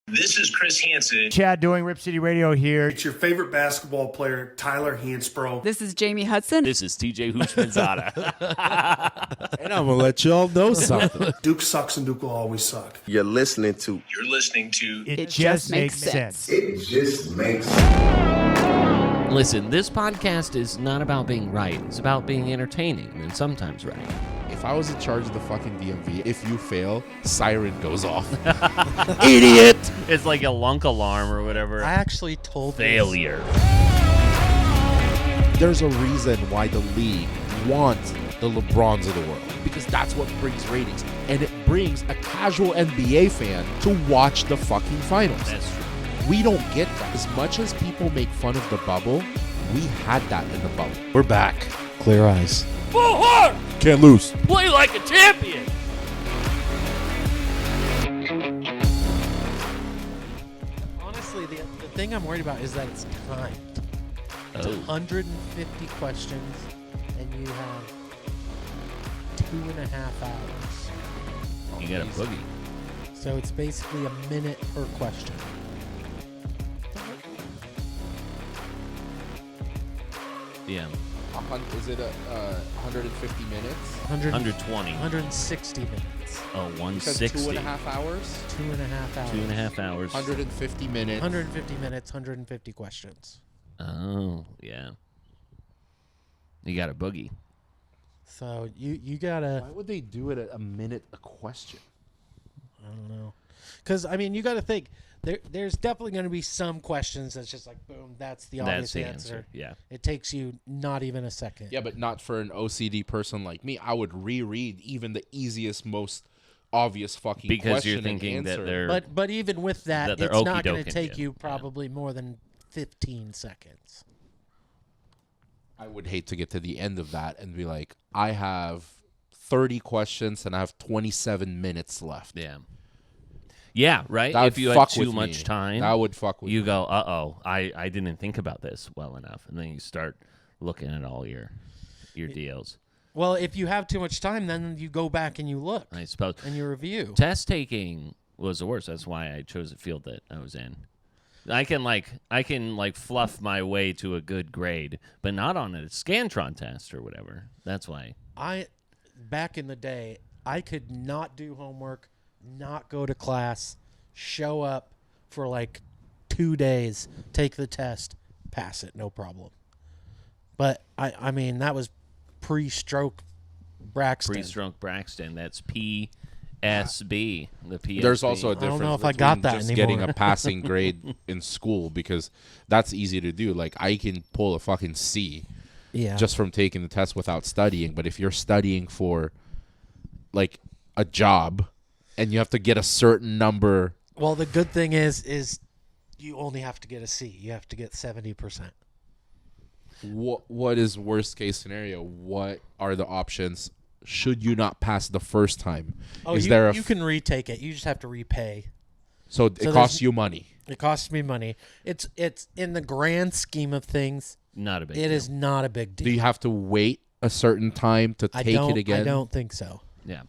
This is Chris Hansen. Chad doing Rip City Radio here. It's your favorite basketball player, Tyler Hansbrough. This is Jamie Hudson. This is TJ Houshmandzadeh. And I'm going to let y'all know something. Duke sucks and Duke will always suck. You're listening to It Just Makes Sense. It Just Makes Sense. Listen, this podcast is not about being right. It's about being entertaining and sometimes right. If I was in charge of the fucking DMV, if you fail, siren goes off. Idiot! It's like a lunk alarm or whatever. I actually told Failure. There's a reason why the league wants the LeBrons of the world. Because that's what brings ratings. And it brings a casual NBA fan to watch the fucking finals. That's true. We don't get that. As much as people make fun of the bubble, we had that in the bubble. We're back. Clear eyes. Full heart! Can't lose. Play like a champion! Honestly, the thing I'm worried about is that it's timed. It's 150 questions, and you have 2.5 hours. You got a boogie. So it's basically a minute per question. Yeah. Is it 150 minutes? 120. 160 minutes. Oh, You 160. said 2.5 hours? 2.5 hours. 2.5 hours. 150 minutes. 150 minutes, 150 questions. Oh, yeah. You got a boogie. So you gotta. Why would they do it at a minute a question? I don't know. Because, I mean, you gotta think. There's definitely going to be some questions that's just like, boom, that's the obvious That's the answer. answer. Yeah. It takes you not even a second. Yeah, but not for an OCD person like me. I would reread even the easiest, most obvious fucking Because question you're thinking and that answer. they're... But even with that, that they're it's not going okey-doking to take you. you probably more than 15 seconds. I would hate to get to the end of that and be like, I have 30 questions and I have 27 minutes left. Yeah. Yeah, right? That If would you had fuck too with much me. time, That would fuck with you me. go, uh-oh, I didn't think about this well enough. And then you start looking at all your deals, Well, if you have too much time, then you go back and you look I suppose. and you review. Test taking was the worst. That's why I chose the field that I was in. I can fluff my way to a good grade, but not on a Scantron test or whatever. That's why. Back in the day, I could not do homework, not go to class, show up for like 2 days, take the test, pass it, no problem. But I mean, that was pre-stroke Braxton. Pre-stroke Braxton. That's PSB. The PSB. There's also a I don't difference know if I got between that just anymore. getting a passing grade in school, because that's easy to do. Like, I can pull a fucking C just from taking the test without studying. But if you're studying for, like, a job and you have to get a certain number... Well, the good thing is you only have to get a C. You have to get 70%. What is worst case scenario? What are the options should you not pass the first time? Oh, you can retake it. You just have to repay. So it costs you money. It costs me money. It's in the grand scheme of things, not a big it deal. is not a big deal. Do you have to wait a certain time to take it again? I don't think so. Yeah.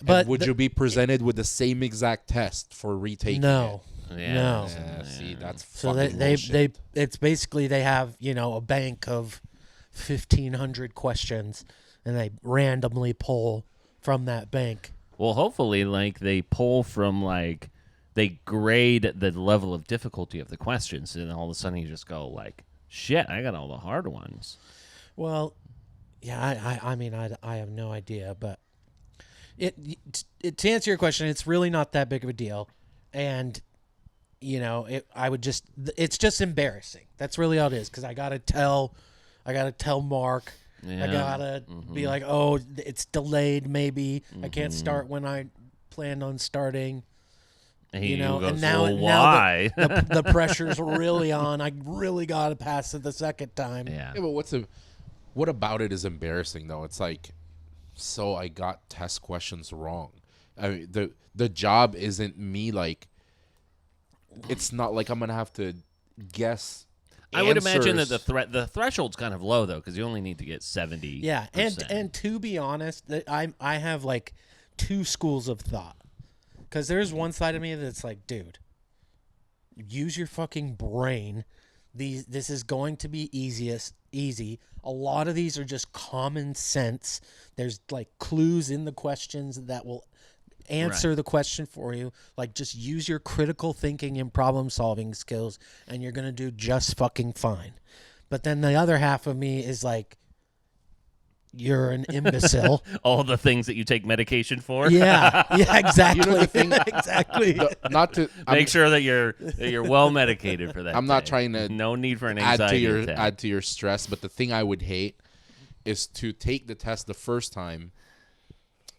But would you be presented with the same exact test for retaking No. Yeah. No. Yeah, see, that's So fucking they bullshit. it's basically they have, a bank of 1,500 questions, and they randomly pull from that bank. Well, hopefully, they pull from, they grade the level of difficulty of the questions, and all of a sudden you just go, shit, I got all the hard ones. Well, yeah, I mean, I have no idea, but to answer your question, it's really not that big of a deal, and it's just embarrassing. That's really all it is, because I gotta tell Mark. Yeah. I gotta be like, oh, it's delayed. Maybe I can't start when I planned on starting. He And goes, now, well, why? the pressure's really on. I really gotta pass it the second time. Yeah. Yeah, but what about it is embarrassing though? It's like, so I got test questions wrong. I mean, the job isn't me it's not like I'm gonna have to guess. I would imagine answers. that the threshold's kind of low though, because you only need to get 70. Yeah, and to be honest, that I have 2 schools of thought, because there's one side of me that's like, dude, use your fucking brain. This is going to be easy. A lot of these are just common sense. There's like clues in the questions that will answer the question for you. Like, just use your critical thinking and problem solving skills, and you're gonna do just fucking fine. But then the other half of me is like, you're an imbecile. All the things that you take medication for. Yeah, exactly. You know the thing, exactly. not to Make sure that you're well medicated for that. I'm not day. trying to No need for an add anxiety to your attack. add to your stress, but the thing I would hate is to take the test the first time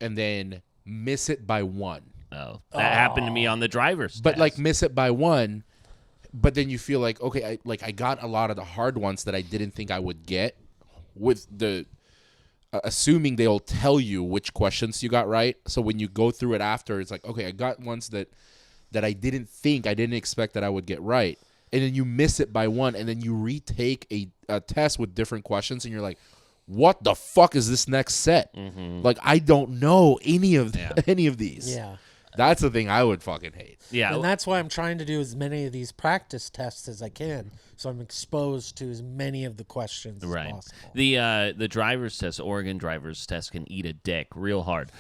and then miss it by one. Oh, that happened to me on the driver's But test. like miss it by one, but then you feel like, okay, I got a lot of the hard ones that I didn't think I would get, with the assuming they'll tell you which questions you got right. So when you go through it after, it's like, okay, I got ones that I didn't expect that I would get right. And then you miss it by one, and then you retake a test with different questions, and you're like, what the fuck is this next set? Mm-hmm. Like, I don't know any of these. Yeah. That's the thing I would fucking hate. yeah, And that's why I'm trying to do as many of these practice tests as I can, so I'm exposed to as many of the questions as right. possible. The driver's test, Oregon driver's test, can eat a dick real hard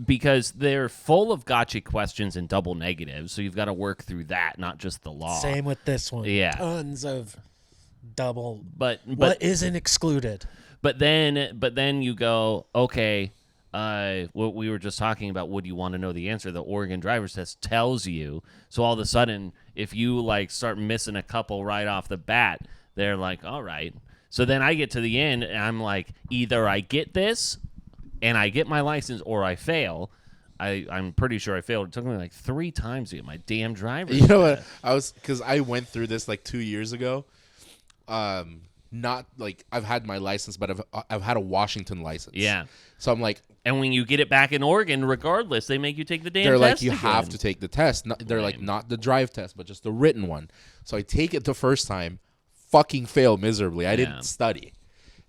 because they're full of gotcha questions and double negatives. So you've got to work through that, not just the law. Same with this one. Yeah. Tons of double. But What isn't excluded? But then you go, okay, what we were just talking about, would you want to know the answer? The Oregon driver's test tells you. So all of a sudden, if you like start missing a couple right off the bat, they're like, all right. So then I get to the end, and I'm like, either I get this, and I get my license, or I fail. I'm pretty sure I failed. It took me like 3 times to get my damn driver's You know test. what? Because I went through this like 2 years ago. Not like I've had my license, but I've had a Washington license. Yeah. So I'm like, And when you get it back in Oregon, regardless, they make you take the damn they're test like, you have again. to take the test. They're like, not the drive test, but just the written one. So I take it the first time, fucking fail miserably. I didn't study.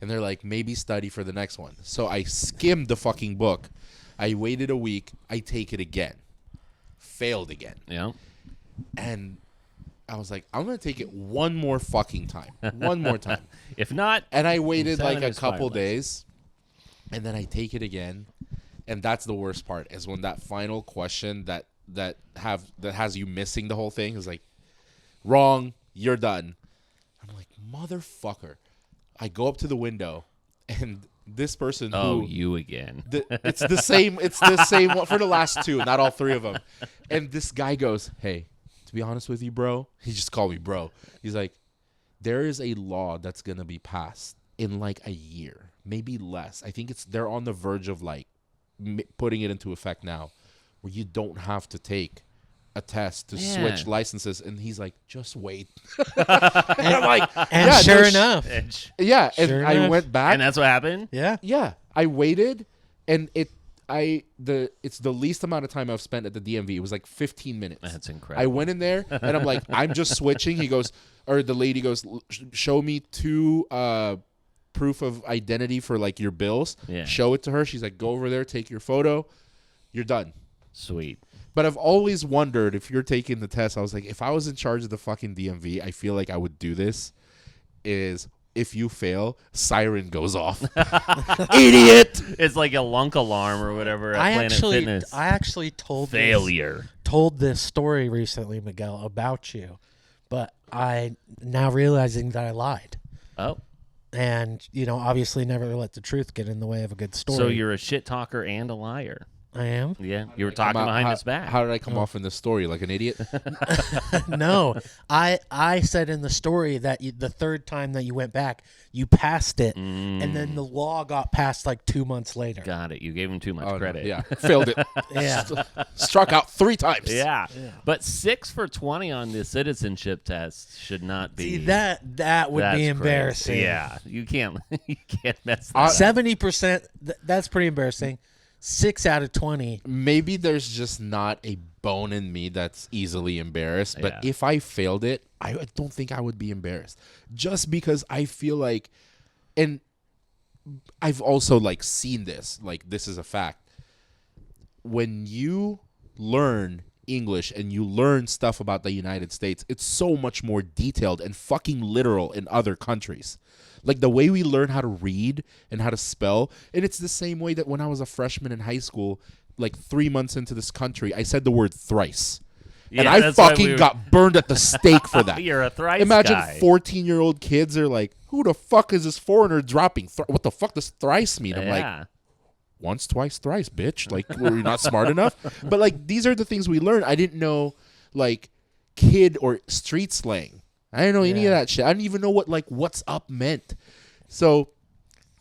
And they're like, maybe study for the next one. So I skimmed the fucking book. I waited a week. I take it again. Failed again. Yeah. And I was like, I'm going to take it one more fucking time. One more time. If not, And I waited like a Examine couple his days, and then I take it again, and that's the worst part, is when that final question that has you missing the whole thing is like, wrong, you're done. I'm like, motherfucker. I go up to the window, and this person you again. it's the same. It's the same one for the last 2, not all 3 of them. And this guy goes, hey, to be honest with you, bro, he just called me bro. He's like, there is a law that's going to be passed in like a year, maybe less. I think they're on the verge of like putting it into effect now, where you don't have to take a test to switch licenses. And he's like, just wait. And I'm like, And yeah, sure enough. yeah. And Sure I enough. went back. And that's what happened? Yeah. Yeah, I waited, and it's the least amount of time I've spent at the DMV. It was like 15 minutes. That's incredible. I went in there, and I'm like, I'm just switching. He goes, or the lady goes, show me 2 proof of identity for like your bills. Yeah. Show it to her. She's like, go over there, take your photo. You're done. Sweet. But I've always wondered, if you're taking the test, I was like, if I was in charge of the fucking DMV, I feel like I would do this, is if you fail, siren goes off. Idiot! It's like a lunk alarm or whatever at Planet Fitness. I actually told Failure. told this story recently, Miguel, about you, but I now realizing that I lied, Oh. and obviously never let the truth get in the way of a good story. So you're a shit talker and a liar. I am. Yeah. You were talking behind his back. How did I come off in this story? Like an idiot? No, I said in the story that the third time that you went back, you passed it, and then the law got passed like 2 months later. Got it. You gave him too much Oh, no. credit. Yeah. Failed it. Yeah. Struck out 3 times. Yeah. But 6 for 20 on the citizenship test should not be. See, that would That's be crazy. embarrassing. Yeah. You can't mess that up. 70%. That's pretty embarrassing. 6 out of 20. Maybe there's just not a bone in me that's easily embarrassed. But Yeah. if I failed it, I don't think I would be embarrassed. Just because I feel like, and I've also like seen this, like this is a fact. When you learn English and you learn stuff about the United States, it's so much more detailed and fucking literal in other countries. Like the way we learn how to read and how to spell, and it's the same way that when I was a freshman in high school, like 3 months into this country, I said the word thrice. And Yeah, I that's why fucking got burned at the stake for that. You're a thrice Imagine guy. 14-year-old kids are like, who the fuck is this foreigner dropping? What the fuck does thrice mean? I'm like, Yeah. once, twice, thrice, bitch. Like, were you not smart enough? But, like, these are the things we learn. I didn't know, like, kid or street slang. I didn't know any of that shit. I didn't even know what, like, what's up meant. So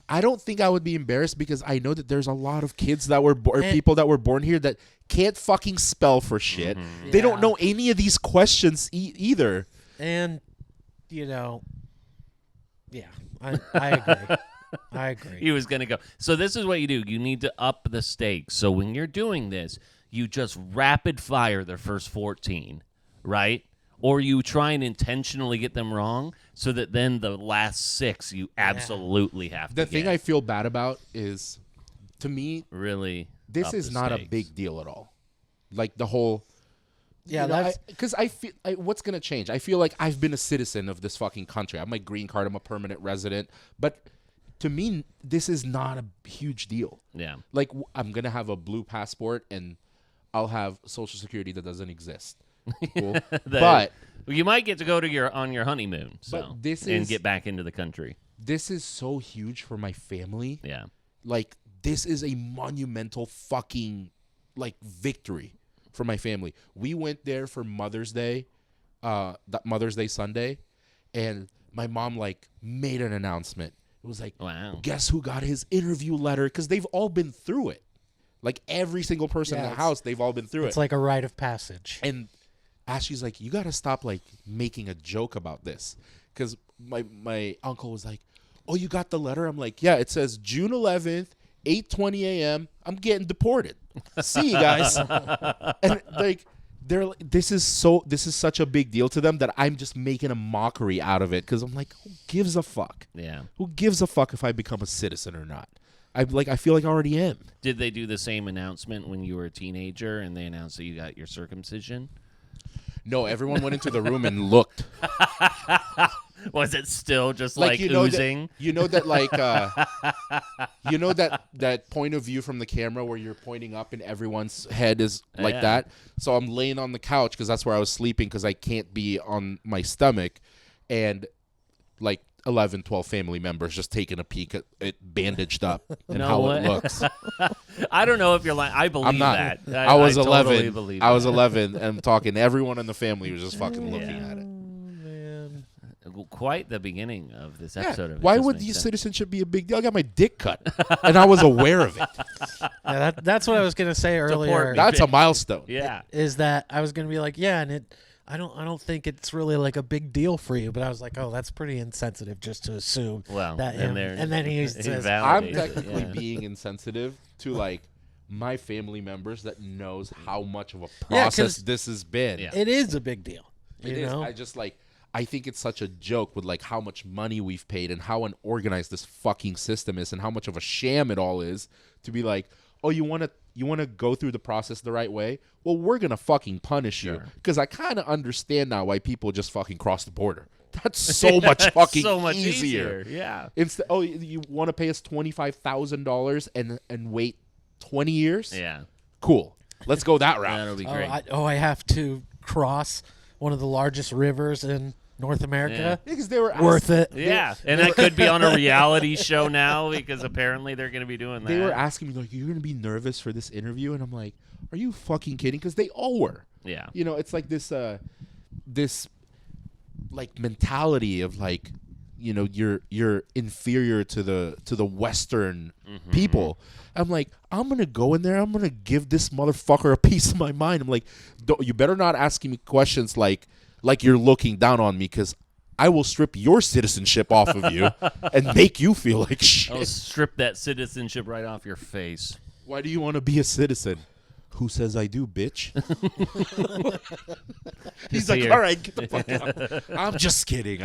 I don't think I would be embarrassed because I know that there's a lot of kids that were or people that were born here that can't fucking spell for shit. Mm-hmm. They don't know any of these questions either. And, you know, yeah, I agree. I agree. He was going to go. So this is what you do. You need to up the stakes. So when you're doing this, you just rapid fire the first 14, right? Or you try and intentionally get them wrong so that then the last 6 you absolutely have to The thing get. I feel bad about is, to me, really this up is the not a stakes. big deal at all. Like the whole, Yeah, that's because I feel what's gonna change. I feel like I've been a citizen of this fucking country. I'm my green card. I'm a permanent resident. But to me, this is not a huge deal. Yeah. Like I'm gonna have a blue passport and I'll have Social Security that doesn't exist. Cool. But you might get to go to on your honeymoon, But this and is- get back into the country. this is so huge for my family. Yeah. Like this is a monumental fucking like victory for my family. We went there for Mother's Day, that Mother's Day Sunday, and my mom like made an announcement. It was like, Wow. guess who got his interview letter? Because they've all been through it. Like every single person in the house, they've all been through It's it. like a rite of passage. And Ashley's like, you got to stop like making a joke about this. Because my uncle was like, oh, you got the letter? I'm like, yeah, it says June 11th, 8:20 a.m. I'm getting deported. See you guys. And like, this is such a big deal to them that I'm just making a mockery out of it. Because I'm like, who gives a fuck? Yeah. Who gives a fuck if I become a citizen or not? I feel like I already am. Did they do the same announcement when you were a teenager and they announced that you got your circumcision? No, everyone went into the room and looked. Was it still just like you know oozing? That, you know that like you know that point of view from the camera where you're pointing up and everyone's head is like Yeah. that. So I'm laying on the couch because that's where I was sleeping because I can't be on my stomach, and like 11, 12 family members just taking a peek at it bandaged up and No how way. it looks. I don't know if you're lying. I believe I'm not. that. I was totally 11. believe I was that. 11 and I'm talking. Everyone in the family was just fucking looking Yeah. at it. Quite the beginning of this Yeah. episode of It Why Just would Makes the Sense. citizenship be a big deal? I got my dick cut, and I was aware of it. Yeah, that's what I was gonna say earlier. Deport me. That's a milestone. Yeah. Is that I was gonna be like, yeah, and I don't think it's really like a big deal for you, but I was like, oh, that's pretty insensitive just to assume Well, that and him, they're- and then he says, I'm Validated, technically yeah. being insensitive to like my family members that knows how much of a Yeah, process 'cause this has been. Yeah. it is a big deal. It You is. know, I just like I think it's such a joke with like how much money we've paid and how unorganized this fucking system is and how much of a sham it all is to be like, oh, you want to go through the process the right way? Well, we're gonna fucking punish you because I kind of understand now why people just fucking cross the border. That's so much fucking so much easier. Yeah. Instead, oh, you want to pay us $25,000 and wait 20 years? Yeah. Cool. Let's go that route. That'll be great. I have to cross one of the largest rivers in North America. Because they were Worth it. Yeah, and that could be on a reality show now because apparently they're going to be doing that. They were asking me like, "You're gonna be nervous for this interview?" And I'm like, "Are you fucking kidding?" Because they all were. Yeah. You know, it's like this like mentality of like, you know, you're inferior to the Western people. I'm like, I'm gonna go in there. I'm gonna give this motherfucker a piece of my mind. I'm like, you better not asking me questions like you're looking down on me because I will strip your citizenship off of you and make you feel like shit. I'll strip that citizenship right off your face. Why do you want to be a citizen? Who says I do, bitch? He's So like, you're- all right, get the fuck out. I'm just kidding.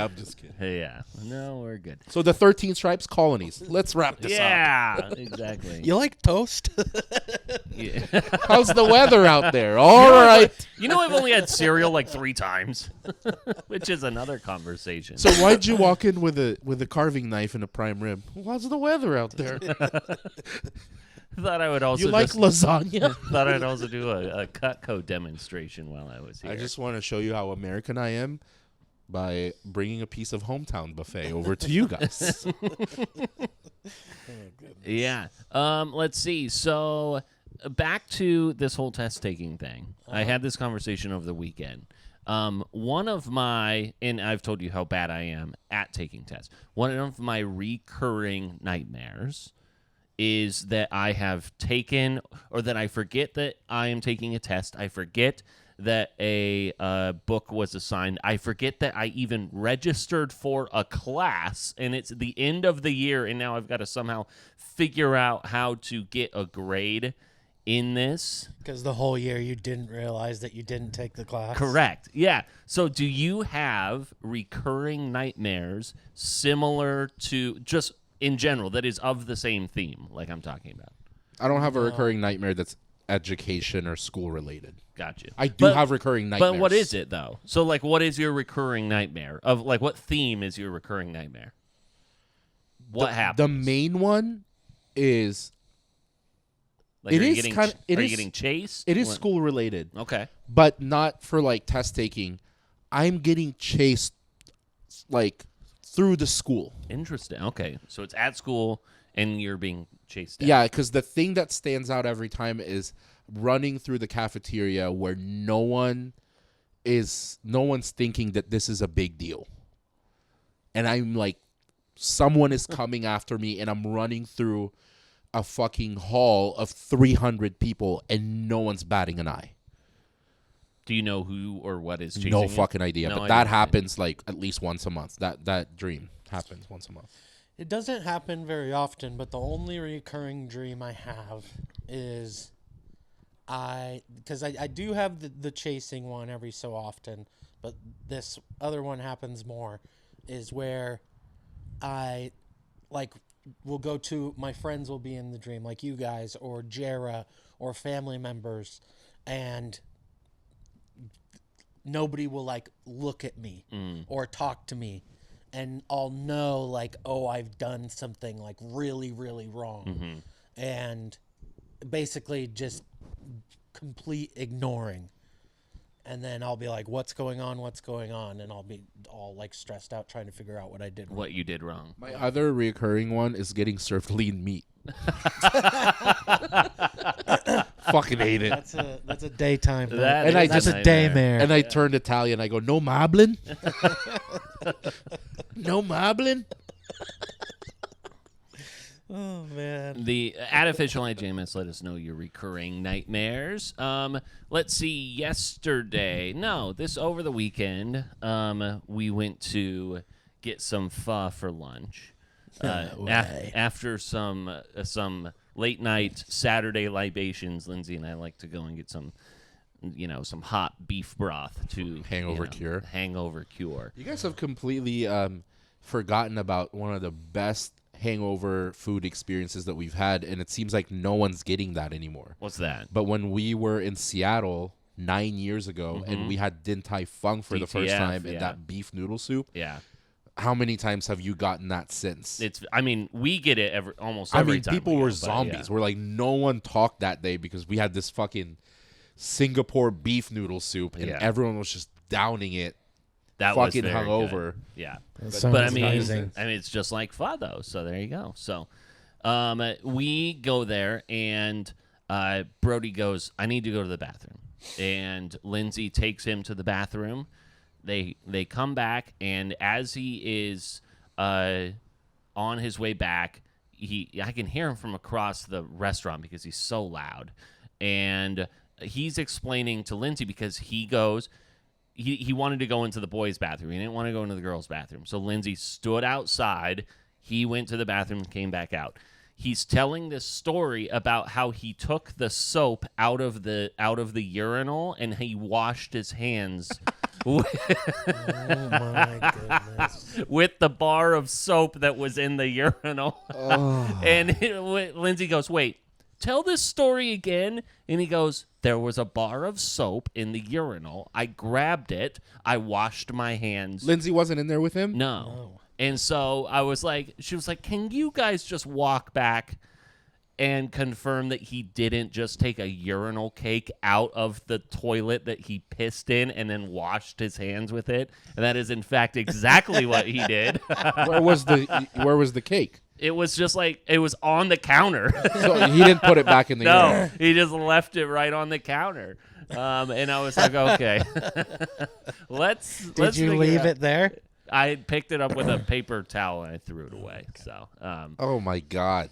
Yeah. No, we're good. So the 13 stripes colonies. Let's wrap this up. Yeah, exactly. You like toast? Yeah. How's the weather out there? All right. You know, I've only had cereal like 3 times, which is another conversation. So why'd you walk in with a carving knife and a prime rib? How's the weather out there? Thought I would also You like just, lasagna? thought I'd also do a Cutco demonstration while I was here. I just want to show you how American I am by bringing a piece of hometown buffet over to you guys. Yeah. Let's see. So back to this whole test taking thing. I had this conversation over the weekend. One of my, and I've told you how bad I am at taking tests. One of my recurring nightmares is that I have taken, or that I forget that I am taking a test. I forget that a book was assigned. I forget that I even registered for a class, and it's the end of the year, and now I've got to somehow figure out how to get a grade in this. Because the whole year you didn't realize that you didn't take the class. Correct. Yeah. So do you have recurring nightmares similar to, just in general, that is of the same theme like I'm talking about? I don't have a recurring nightmare that's education or school related. Gotcha. I do have recurring nightmares. But what is it, though? So, like, what is your recurring nightmare? Of, like, what theme is your recurring nightmare? What happens? The main one is Like, it are you is getting, kind of are you getting chased? It is What? school related. Okay. But not for like test taking. I'm getting chased like through the school. Interesting. Okay. So it's at school and you're being chased down. Yeah, because the thing that stands out every time is running through the cafeteria where no one's thinking that this is a big deal. And I'm like, someone is coming after me and I'm running through a fucking hall of 300 people and no one's batting an eye. Do you know who or what is chasing No you? fucking idea. No But idea. that happens like at least once a month. That dream happens once a month. It doesn't happen very often, but the only recurring dream I have is because I do have the chasing one every so often, but this other one happens more, is where I like will go to, my friends will be in the dream, like you guys or Jera or family members, and nobody will like look at me or talk to me, and I'll know like, oh, I've done something like really, really wrong. And basically just complete ignoring. And then I'll be like, what's going on? And I'll be all like stressed out trying to figure out what I did wrong. What you did wrong. My other recurring one is getting served lean meat. Fucking hate it. That's a daytime. That And is I that's just- a daymare. And I turned Italian. I go, no marbling? No marbling? Oh man. The Artificial IJMS let us know your recurring nightmares. Let's see. This over the weekend, we went to get some pho for lunch. After some late night Saturday libations, Lindsay and I like to go and get some hot beef broth to Hangover cure. Hangover cure. You guys have completely forgotten about one of the best hangover food experiences that we've had, and it seems like no one's getting that anymore. What's that? But when we were in Seattle 9 years ago and we had Din Tai Fung for the first DTF, time and yeah. that beef noodle soup, Yeah. how many times have you gotten that since? We get it almost every time. People we were go, but zombies. yeah. We're like, no one talked that day because we had this fucking Singapore beef noodle soup and Yeah. everyone was just downing it. That fucking was very hungover. good. Yeah. Sounds But amazing. it's just like pho though. So there you go. So we go there and Brody goes, I need to go to the bathroom. And Lindsay takes him to the bathroom. They come back, and as he is on his way back, I can hear him from across the restaurant because he's so loud. And he's explaining to Lindsay because he wanted to go into the boys' bathroom. He didn't want to go into the girls' bathroom. So Lindsay stood outside. He went to the bathroom and came back out. he's telling this story about how he took the soap out of the urinal and he washed his hands Oh my goodness. with the bar of soap that was in the urinal. And Lindsay goes, "Wait, tell this story again." And he goes, "There was a bar of soap in the urinal. I grabbed it. I washed my hands." Lindsay wasn't in there with him? No. And so she was like, "Can you guys just walk back and confirm that he didn't just take a urinal cake out of the toilet that he pissed in and then washed his hands with it?" And that is, in fact, exactly what he did. Where was the cake? It was just like, it was on the counter. So he didn't put it back in the No, urinal. he just left it right on the counter. And I was like, okay. let's Did you figure leave out- it there? I picked it up with a paper towel and I threw it away. So, Oh my God.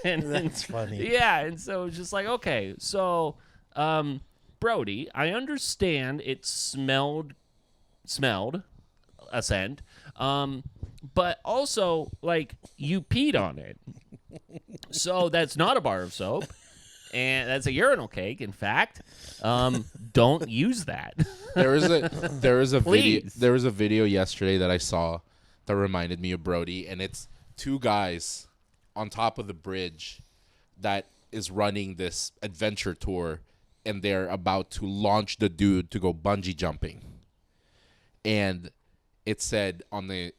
and That's funny. yeah, and so it's just like, okay, so Brody, I understand it smelled a scent, but also like you peed on it, so that's not a bar of soap, and that's a urinal cake. In fact, don't use that. There is a video. Please. There was a video yesterday that I saw that reminded me of Brody, and it's two guys on top of the bridge that is running this adventure tour, and they're about to launch the dude to go bungee jumping. And it said on the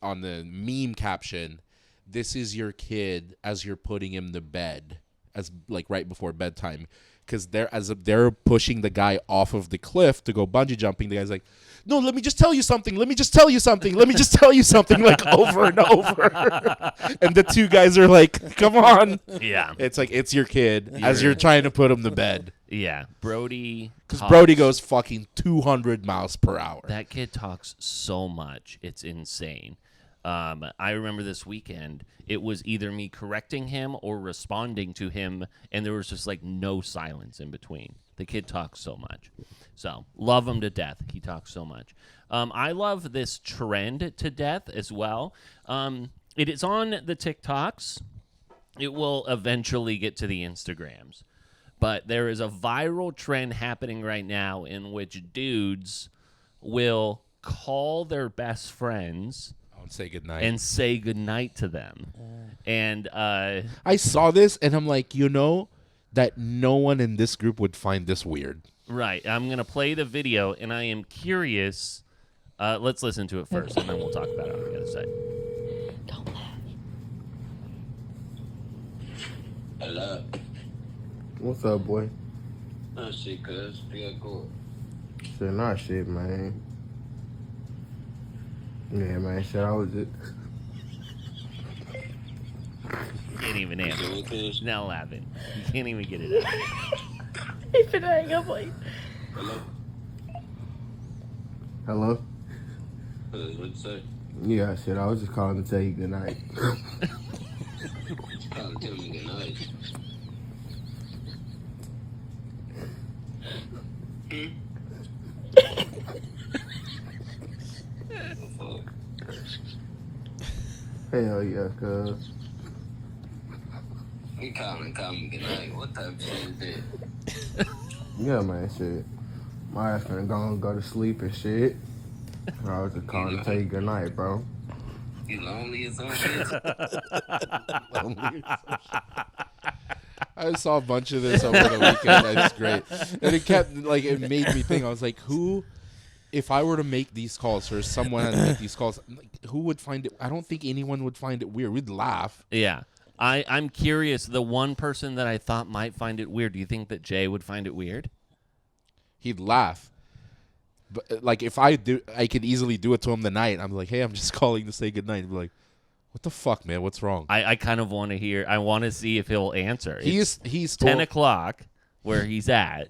meme caption, "This is your kid as you're putting him to bed," as like right before bedtime, because they're pushing the guy off of the cliff to go bungee jumping. The guy's like, "No, let me just tell you something. Let me just tell you something. Let me just tell you something," like over and over. And the two guys are like, "Come on." Yeah, It's like, it's your kid as you're trying to put him to bed. yeah, Brody. Because talks- Brody goes fucking 200 miles per hour. That kid talks so much. It's insane. I remember this weekend, it was either me correcting him or responding to him, and there was just like no silence in between. The kid talks so much. So, love him to death. He talks so much. I love this trend to death as well. It is on the TikToks. It will eventually get to the Instagrams. But there is a viral trend happening right now in which dudes will call their best friends And say goodnight. and say goodnight to them. And I saw this, and I'm like, that no one in this group would find this weird. right, I'm going to play the video, and I am curious. Let's listen to it first, and then we'll talk about it on the other side. Don't laugh. Hello. What's up, boy? Oh shit, cuz. Feel good. Shit, not shit, man. Yeah, man, shit, I was just... Can't even answer. Good, cuz. Now laughing. You can't even get it out. If it hang up, like, Hello. Hello? Cuz, what'd you say? Yeah, shit, I was just calling to tell you good night. Calling to tell me good night. Oh, fuck. Hell yeah, cuz. You calling me good night. What type of shit is that? Yeah, man, shit. My ass finna go to sleep and shit. I was just calling to tell you good night, bro. You lonely or some shit? I saw a bunch of this over the weekend. It's great. And it kept, it made me think. I was like, if I were to make these calls, or someone had to make these calls, who would find it? I don't think anyone would find it weird. We'd laugh. Yeah. I'm curious. The one person that I thought might find it weird, do you think that Jay would find it weird? He'd laugh. But if I could easily do it to him tonight. I'm like, hey, I'm just calling to say goodnight. He'd be like, what the fuck, man? What's wrong? I kind of want to hear. I want to see if he'll answer. He's 10 o'clock where he's at.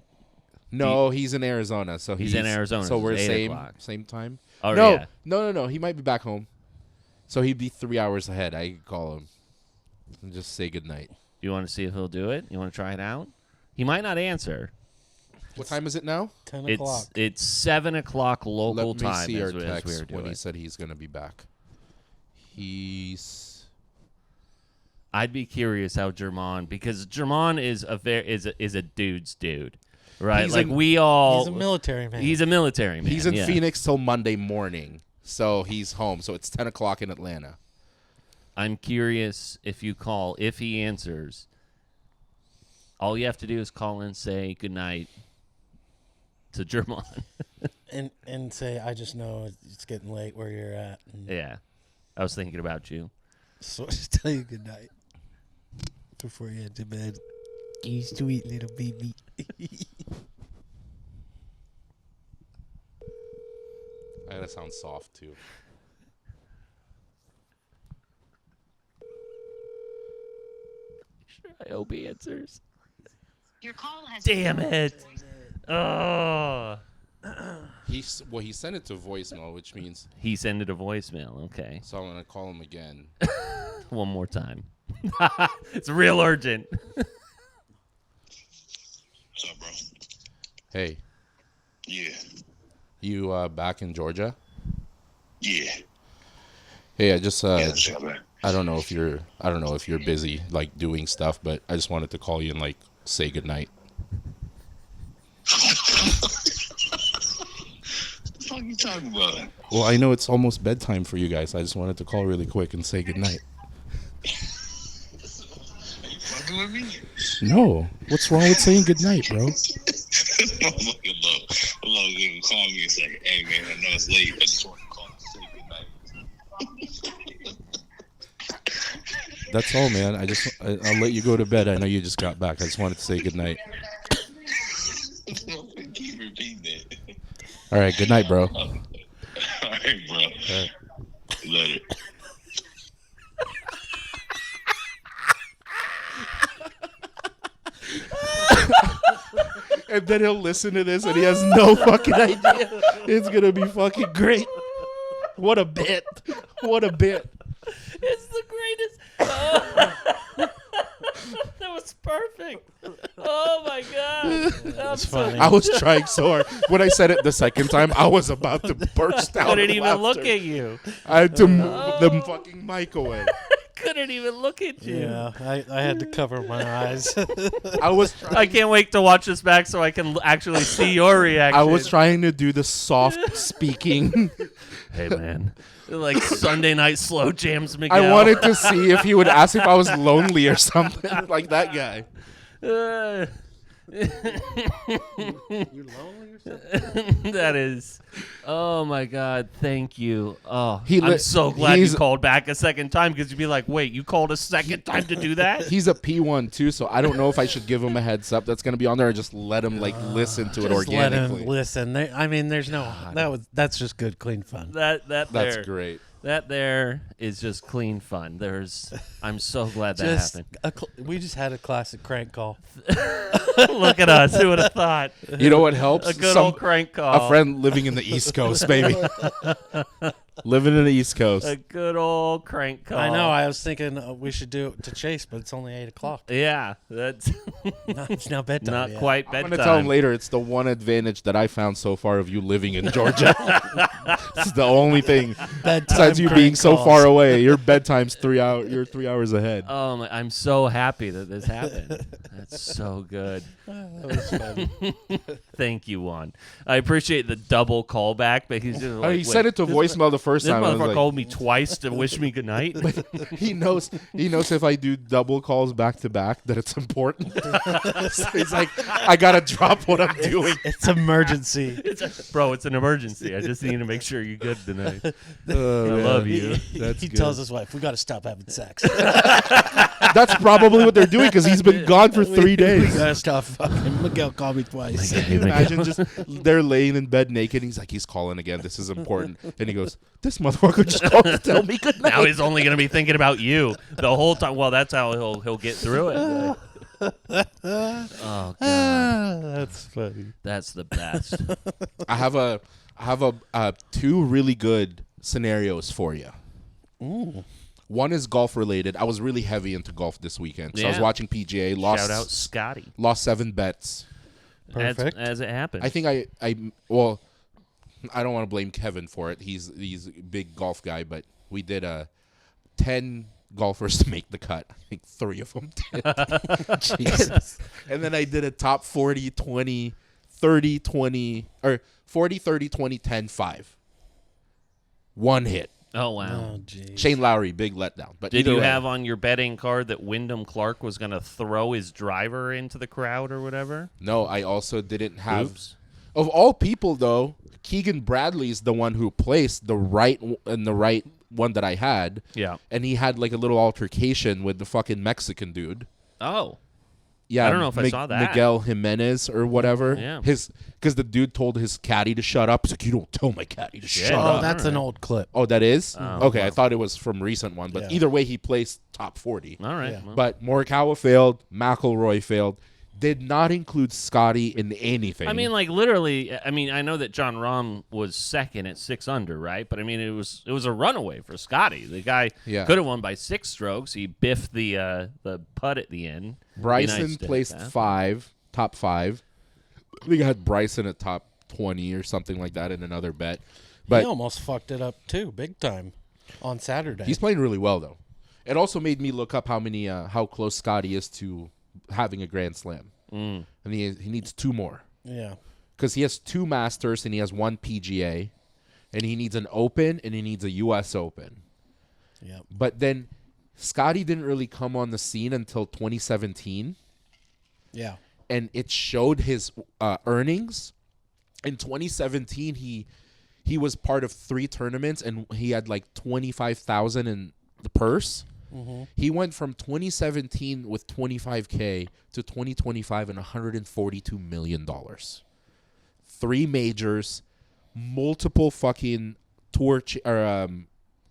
No, he's in Arizona. So He's in Arizona, So so we're it's 8 same o'clock. same time. Oh, no, yeah. no. He might be back home. So he'd be 3 hours ahead. I could call him and just say goodnight. You want to see if he'll do it? You want to try it out? He might not answer. What time is it now? 10 o'clock. It's 7 o'clock local Let me time. see our as text we're when doing. he said he's going to be back. He's I'd be curious how Jermon, because Jermon is a dude's dude, right? He's like we all. He's a military man. He's a military man. He's in yeah. Phoenix till Monday morning, so he's home. So it's 10 o'clock in Atlanta. I'm curious if he answers, all you have to do is call and say goodnight to Jermon. and say, I just know it's getting late where you're at. And Yeah. I was thinking about you. so I just tell you good night before you head to bed. You sweet little baby. I gotta sound soft too. I hope he answers. Your call has Damn it. Oh. He sent it to voicemail, which means He sent it a voicemail. Okay. so I'm gonna call him again. One more time. It's real urgent. What's up, bro? Hey, Yeah. you back in Georgia? Yeah. Hey, I just Yeah, that's up, man. I don't know if you're busy like doing stuff, but I just wanted to call you and like say goodnight. What the fuck you talking about? Well, I know it's almost bedtime for you guys. I just wanted to call really quick and say goodnight. Are you fucking with me? No, what's wrong with saying goodnight, bro? Motherfucking love gonna call me and say, hey man, I know it's late. I just want to call and say goodnight. That's all, man. I'll let you go to bed. I know you just got back. I just wanted to say goodnight. Keep repeating that. All right, good night, bro. All right, bro. Later. And then he'll listen to this and he has no fucking idea. It's gonna be fucking great. What a bit. What a bit. It's the greatest. Oh. That was perfect. Oh my god. That's funny. I was trying so hard. When I said it the second time, I was about to burst out. Couldn't of even look laughter. at you. I had to move the fucking mic away. Couldn't even look at you. Yeah, I had to cover my eyes. I was trying, I can't wait to watch this back so I can actually see your reaction. I was trying to do the soft speaking. Hey man, like Sunday night slow jams, Miguel. I wanted to see if he would ask if I was lonely or something like that guy. You lonely or something? That is. Oh my God! Thank you. Oh, He I'm li- so glad you he's- called back a second time because you'd be like, "Wait, you called a second time to do that?" He's a P1 too, so I don't know if I should give him a heads up that's gonna be on there or just let him like listen to it Just let organically. him listen. There's no. That's just good, clean fun. That That's there, great. That there is just clean fun. I'm so glad that Just happened. we just had a classic crank call. Look at us. Who would have thought? You know what helps? A good old crank call. A friend living in the East Coast, baby. Living in the East Coast. A good old crank call. I know. I was thinking we should do it to Chase, but it's only 8:00. Yeah, that's It's now bedtime. not yet. quite I'm bedtime. gonna tell him later. It's the one advantage that I found so far of you living in Georgia. It's the only thing. Bedtime Besides you crank being so calls. far away, your bedtime's 3 hours. You're 3 hours ahead. I'm so happy that this happened. That's so good. That was fun. Thank you, Juan. I appreciate the double callback, but he's just like, He sent it to voicemail the first This time. I was motherfucker like, called me twice to wish me good night. he knows if I do double calls back to back that it's important. So he's like, I gotta drop what I'm doing. It's emergency. Bro, it's an emergency. I just need to make sure you're good tonight. I Man. love you. That's He good. tells his wife, "We got to stop having sex. That's probably what they're doing because he's been gone for 3 We days. got to stop fucking." Miguel called me twice. Can you imagine just they're laying in bed naked. He's like, he's calling again. This is important. And he goes, this motherfucker just called to tell me good night. Now he's only going to be thinking about you the whole time. Well, that's how he'll get through it. Oh God, That's funny. that's the best. I have a two really good scenarios for you. Ooh. One is golf related. I was really heavy into golf this weekend. So I was Yeah. watching PGA. Shout out Scotty. Lost 7 bets. Perfect. As it happened. I think I don't want to blame Kevin for it. He's a big golf guy, but we did a 10 golfers to make the cut. I think 3 of them did. Jesus. And then I did a top 40, 20, 30, 20, or 40, 30, 20, 10, 5. 1 hit. Oh, wow. Oh, geez. Shane Lowry, big letdown. But Did either you way, have on your betting card that Wyndham Clark was going to throw his driver into the crowd or whatever? No, I also didn't have. Oops. Of all people, though, Keegan Bradley's the one who placed the right one that I had. Yeah. And he had like a little altercation with the fucking Mexican dude. Oh. Yeah, I don't know if I saw that. Miguel Jimenez or whatever. Yeah. Because the dude told his caddy to shut up. He's like, you don't tell my caddy to shut Oh, up. that's an old clip. Oh, that is? Okay, wow. I thought it was from recent one. But Yeah. either way, he placed top 40. All right. Yeah. Well, But Morikawa failed. McIlroy failed. Did not include Scotty in anything. I mean, like literally. I mean, I know that John Rahm was second at 6 under, right? But I mean, it was a runaway for Scotty. The guy could have won by 6 strokes. He biffed the putt at the end. Bryson Nice to placed hit that. 5, top 5. I think I had Bryson at top 20 or something like that in another bet. But He almost fucked it up, too, big time, on Saturday. he's playing really well, though. It also made me look up how close Scotty is to having a Grand Slam. And he needs 2 more. Yeah. Because he has 2 Masters and he has 1 PGA. And he needs an Open and he needs a U.S. Open. Yep. But then Scotty didn't really come on the scene until 2017. Yeah. And it showed his earnings. In 2017, he was part of 3 tournaments and he had like $25,000 in the purse. Mm-hmm. He went from 2017 with $25K to 2025 and $142 million. 3 majors, multiple fucking tour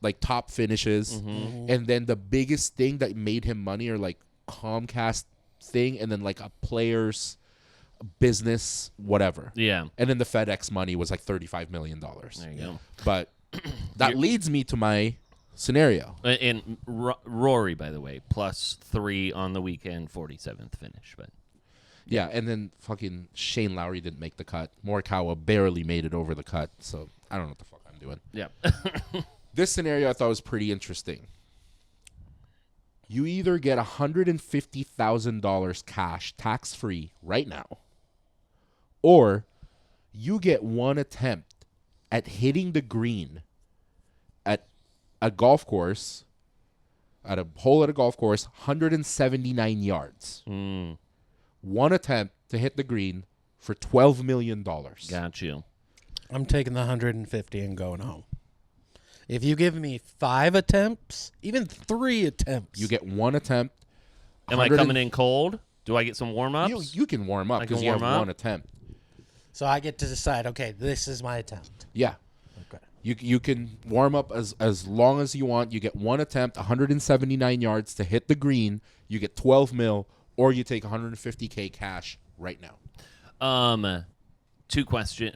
like top finishes, and then the biggest thing that made him money are like Comcast thing, and then like a player's business, whatever. Yeah. And then the FedEx money was like $35 million. There you go. But that leads me to my scenario. And Rory, by the way, +3 on the weekend, 47th finish. But Yeah, and then fucking Shane Lowry didn't make the cut. Morikawa barely made it over the cut, so I don't know what the fuck I'm doing. yeah. This scenario I thought was pretty interesting. You either get $150,000 cash tax-free right now, or you get 1 attempt at hitting the green at a golf course, at a hole at a golf course, 179 yards. 1 attempt to hit the green for $12 million. Got you. I'm taking the 150 and going home. If you give me 5 attempts, even 3 attempts, You get 1 attempt. Am I coming in cold? Do I get some warm-ups? You can warm up I can because you have warm up? 1 attempt. so I get to decide, okay, this is my attempt. Yeah. Okay. You can warm up as long as you want. You get 1 attempt, 179 yards to hit the green. You get 12 mil, or you take 150K cash right now. 1 question.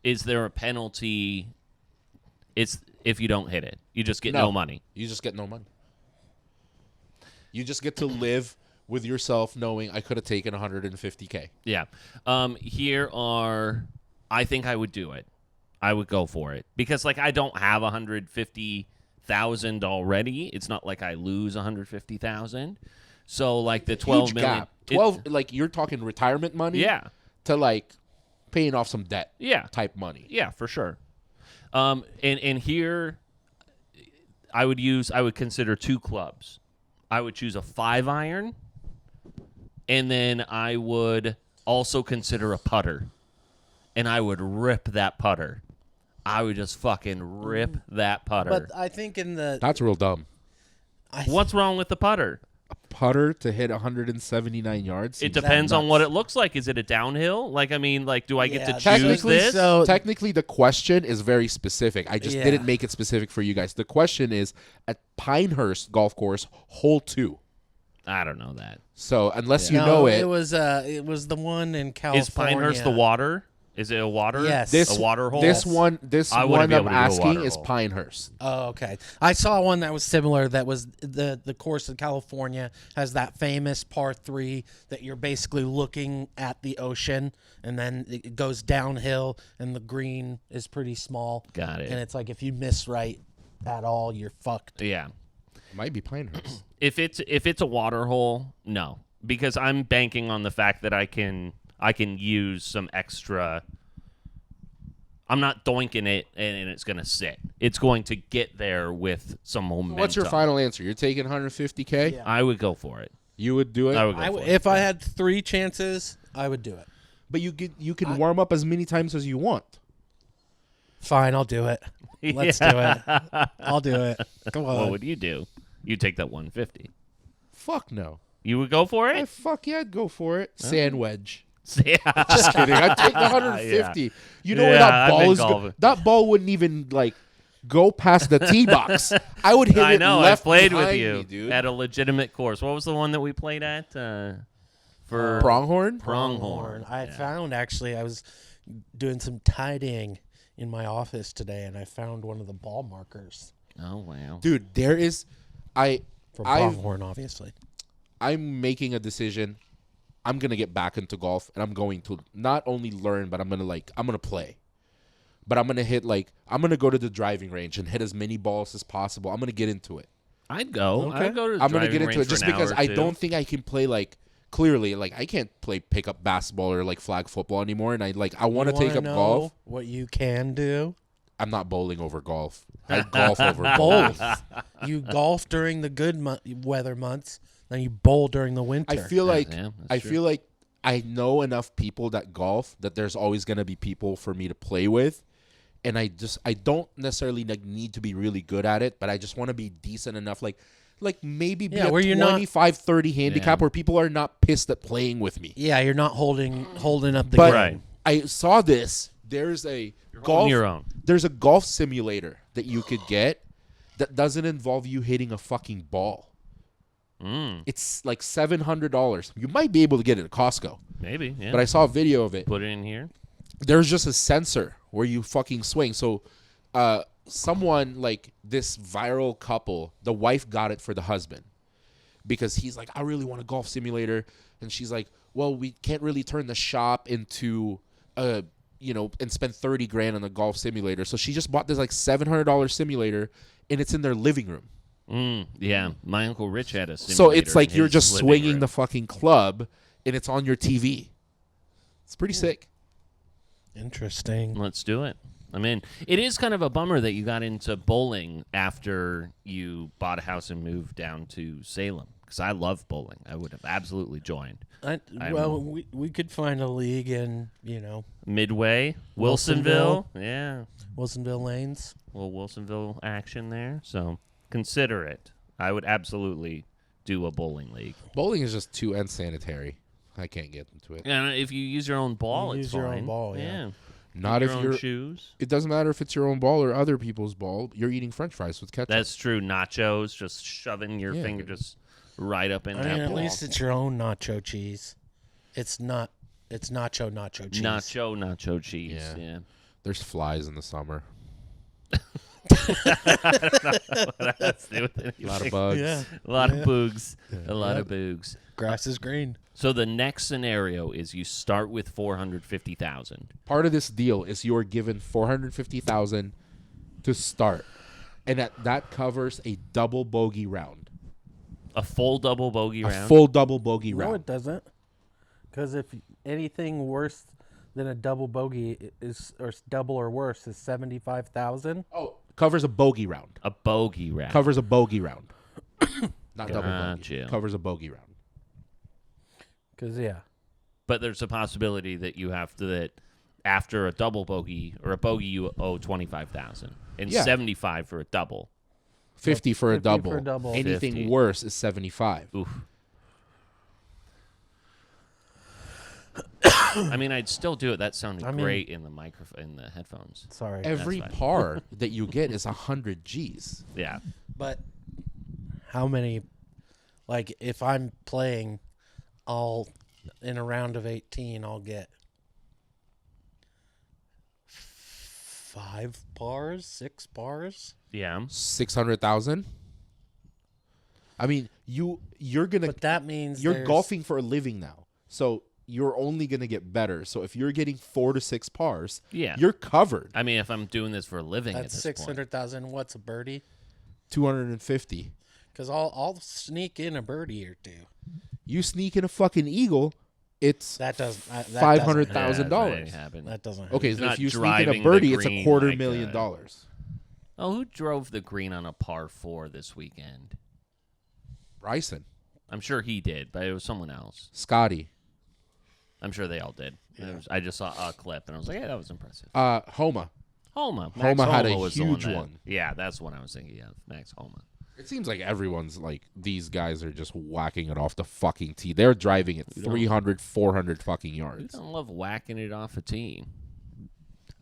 Is there a penalty? It's if you don't hit it, you just get no money. You just get no money. You just get to live with yourself knowing I could have taken 150K. Yeah. I think I would do it. I would go for it because like I don't have 150,000 already. It's not like I lose 150,000. So like the 12 Huge million. gap. 12 like you're talking retirement money. Yeah. To like paying off some debt. Yeah. Type money. Yeah, for sure. And here I would consider 2 clubs. I would choose a 5-iron, and then I would also consider a putter. And I would rip that putter. I would just fucking rip that putter. But I think in the That's real dumb. What's wrong with the putter? Putter to hit 179 yards. It depends on what it looks like. Is it a downhill? Like, I mean, like, do I get to choose Technically, this? technically, the question is very specific. I just didn't make it specific for you guys. The question is at Pinehurst Golf Course, hole 2. I don't know that. So unless you know it, it was the one in California. Is Pinehurst the water? Is it a water? Yes. this a water hole. This one I wouldn't be I'm able to do a asking water is hole. Pinehurst. Oh, okay. I saw one that was similar. That was the course in California has that famous par 3 that you're basically looking at the ocean, and then it goes downhill, and the green is pretty small. Got it. And it's like if you miss right, at all, you're fucked. Yeah. Might be Pinehurst. If it's a water hole, no, because I'm banking on the fact that I can use some extra. I'm not doinking it and it's going to sit. It's going to get there with some momentum. What's your final answer? You're taking 150K? Yeah. I would go for it. You would do it? I would go for it. If I had 3 chances, I would do it. But you can warm up as many times as you want. Fine, I'll do it. Let's do it. I'll do it. Come on. What would you do? You take that 150. Fuck no. You would go for it? Fuck yeah, I'd go for it. Sand wedge. Yeah. Just kidding. I'd take the 150. Yeah. You know where that I've ball been is? golfing. That ball wouldn't even go past the tee box. I would hit I it know. left I played with behind you me, dude. at a legitimate course. What was the one that we played at? For Pronghorn? Pronghorn. I found, actually, I was doing some tidying in my office today, and I found one of the ball markers. Oh, wow. Dude, there is... From Pronghorn, obviously. I'm making a decision. I'm going to get back into golf, and I'm going to not only learn, but I'm going to play. But I'm going to hit, I'm going to go to the driving range and hit as many balls as possible. I'm going to get into it. I'd go. Okay. I'd go to the I'm going to driving get into range it just for an because hour or I two. don't think I can play, clearly, I can't play pickup basketball or, flag football anymore, and I want to take up golf. What you can do? I'm not bowling over golf. I golf over Both. golf. You golf during the good weather months, then you bowl during the winter. I feel like Yeah, that's I true. feel like I know enough people that golf that there's always going to be people for me to play with, and I don't necessarily need to be really good at it, but I just want to be decent enough, maybe be where a you're not- 25-30 handicap Yeah. where people are not pissed at playing with me. Yeah, you're not holding up the But game. Right. I saw this. There's a On your own. There's a golf simulator that you could get that doesn't involve you hitting a fucking ball. It's like $700. You might be able to get it at Costco, Maybe, yeah. but I saw a video of it. Put it in here. There's just a sensor where you fucking swing. So someone, this viral couple, the wife got it for the husband because he's like, I really want a golf simulator. And she's like, well, we can't really turn the shop into and spend $30,000 on a golf simulator. So she just bought this $700 simulator, and it's in their living room. Yeah, my Uncle Rich had a simulator. So it's like in you're his just living swinging room. the fucking club, and it's on your TV. It's pretty sick. Interesting. Let's do it. I mean, it is kind of a bummer that you got into bowling after you bought a house and moved down to Salem, because I love bowling. I would have absolutely joined. We could find a league in, Midway, Wilsonville. Yeah. Wilsonville Lanes. A little Wilsonville action there. So consider it. I would absolutely do a bowling league. Bowling is just too unsanitary. I can't get into it. And if you use your own ball, You it's use your own fine. ball, yeah. Not Your if own you're. shoes. It doesn't matter if it's your own ball or other people's ball. You're eating French fries with ketchup. That's true. Nachos, just shoving your Yeah. finger just right up in that At ball. least it's your own nacho cheese. It's nacho cheese. Nacho cheese. Yeah. Yeah. There's flies in the summer. Let's do it. A lot of bugs. Yeah. A lot of boogs. A lot of boogs. Grass is green. So the next scenario is you start with 450,000. Part of this deal is you're given $450,000 to start, and that covers a double bogey round. A full double bogey A round. full double bogey No, round. it doesn't. Because if anything worse than a double bogey or double or worse is 75,000. Oh, covers a bogey round. A bogey round. Covers a bogey round. Not double Gotcha. bogey. Covers a bogey round. Because But there's a possibility that you have to that after a double bogey or a bogey you owe 25,000 and Yeah. 75 for a double. 50 for a 50 for double. a double. Anything 50. worse is 75. Oof. I mean, I'd still do it. That sounded great in the microphone, in the headphones. sorry. Every That's fine. par that you get is 100 G's. Yeah. But how many, if I'm playing, in a round of 18, I'll get 5 pars, 6 pars. Yeah. 600,000. I mean, you're gonna. But that means you're there's- golfing for a living now. So you're only going to get better. So if you're getting 4 to 6 pars, Yeah. you're covered. I mean, if I'm doing this for a living, That's 600,000. What's a birdie? 250. Because I'll sneak in a birdie or two. You sneak in a fucking eagle, it's That does $500,000. That doesn't. Okay, He's so not if you sneak in driving a the birdie, it's green $250,000. Oh, who drove the green on a par 4 this weekend? Bryson, I'm sure he did, but it was someone else. Scotty, I'm sure they all did. I just saw a clip, and I was like, yeah, that was impressive. Homa. Homa. Homa had a was the one huge that- one. Yeah, that's what I was thinking of. Max Homa. It seems like everyone's like, these guys are just whacking it off the fucking tee. They're driving it 300, 400 fucking Who yards. don't love whacking it off a tee?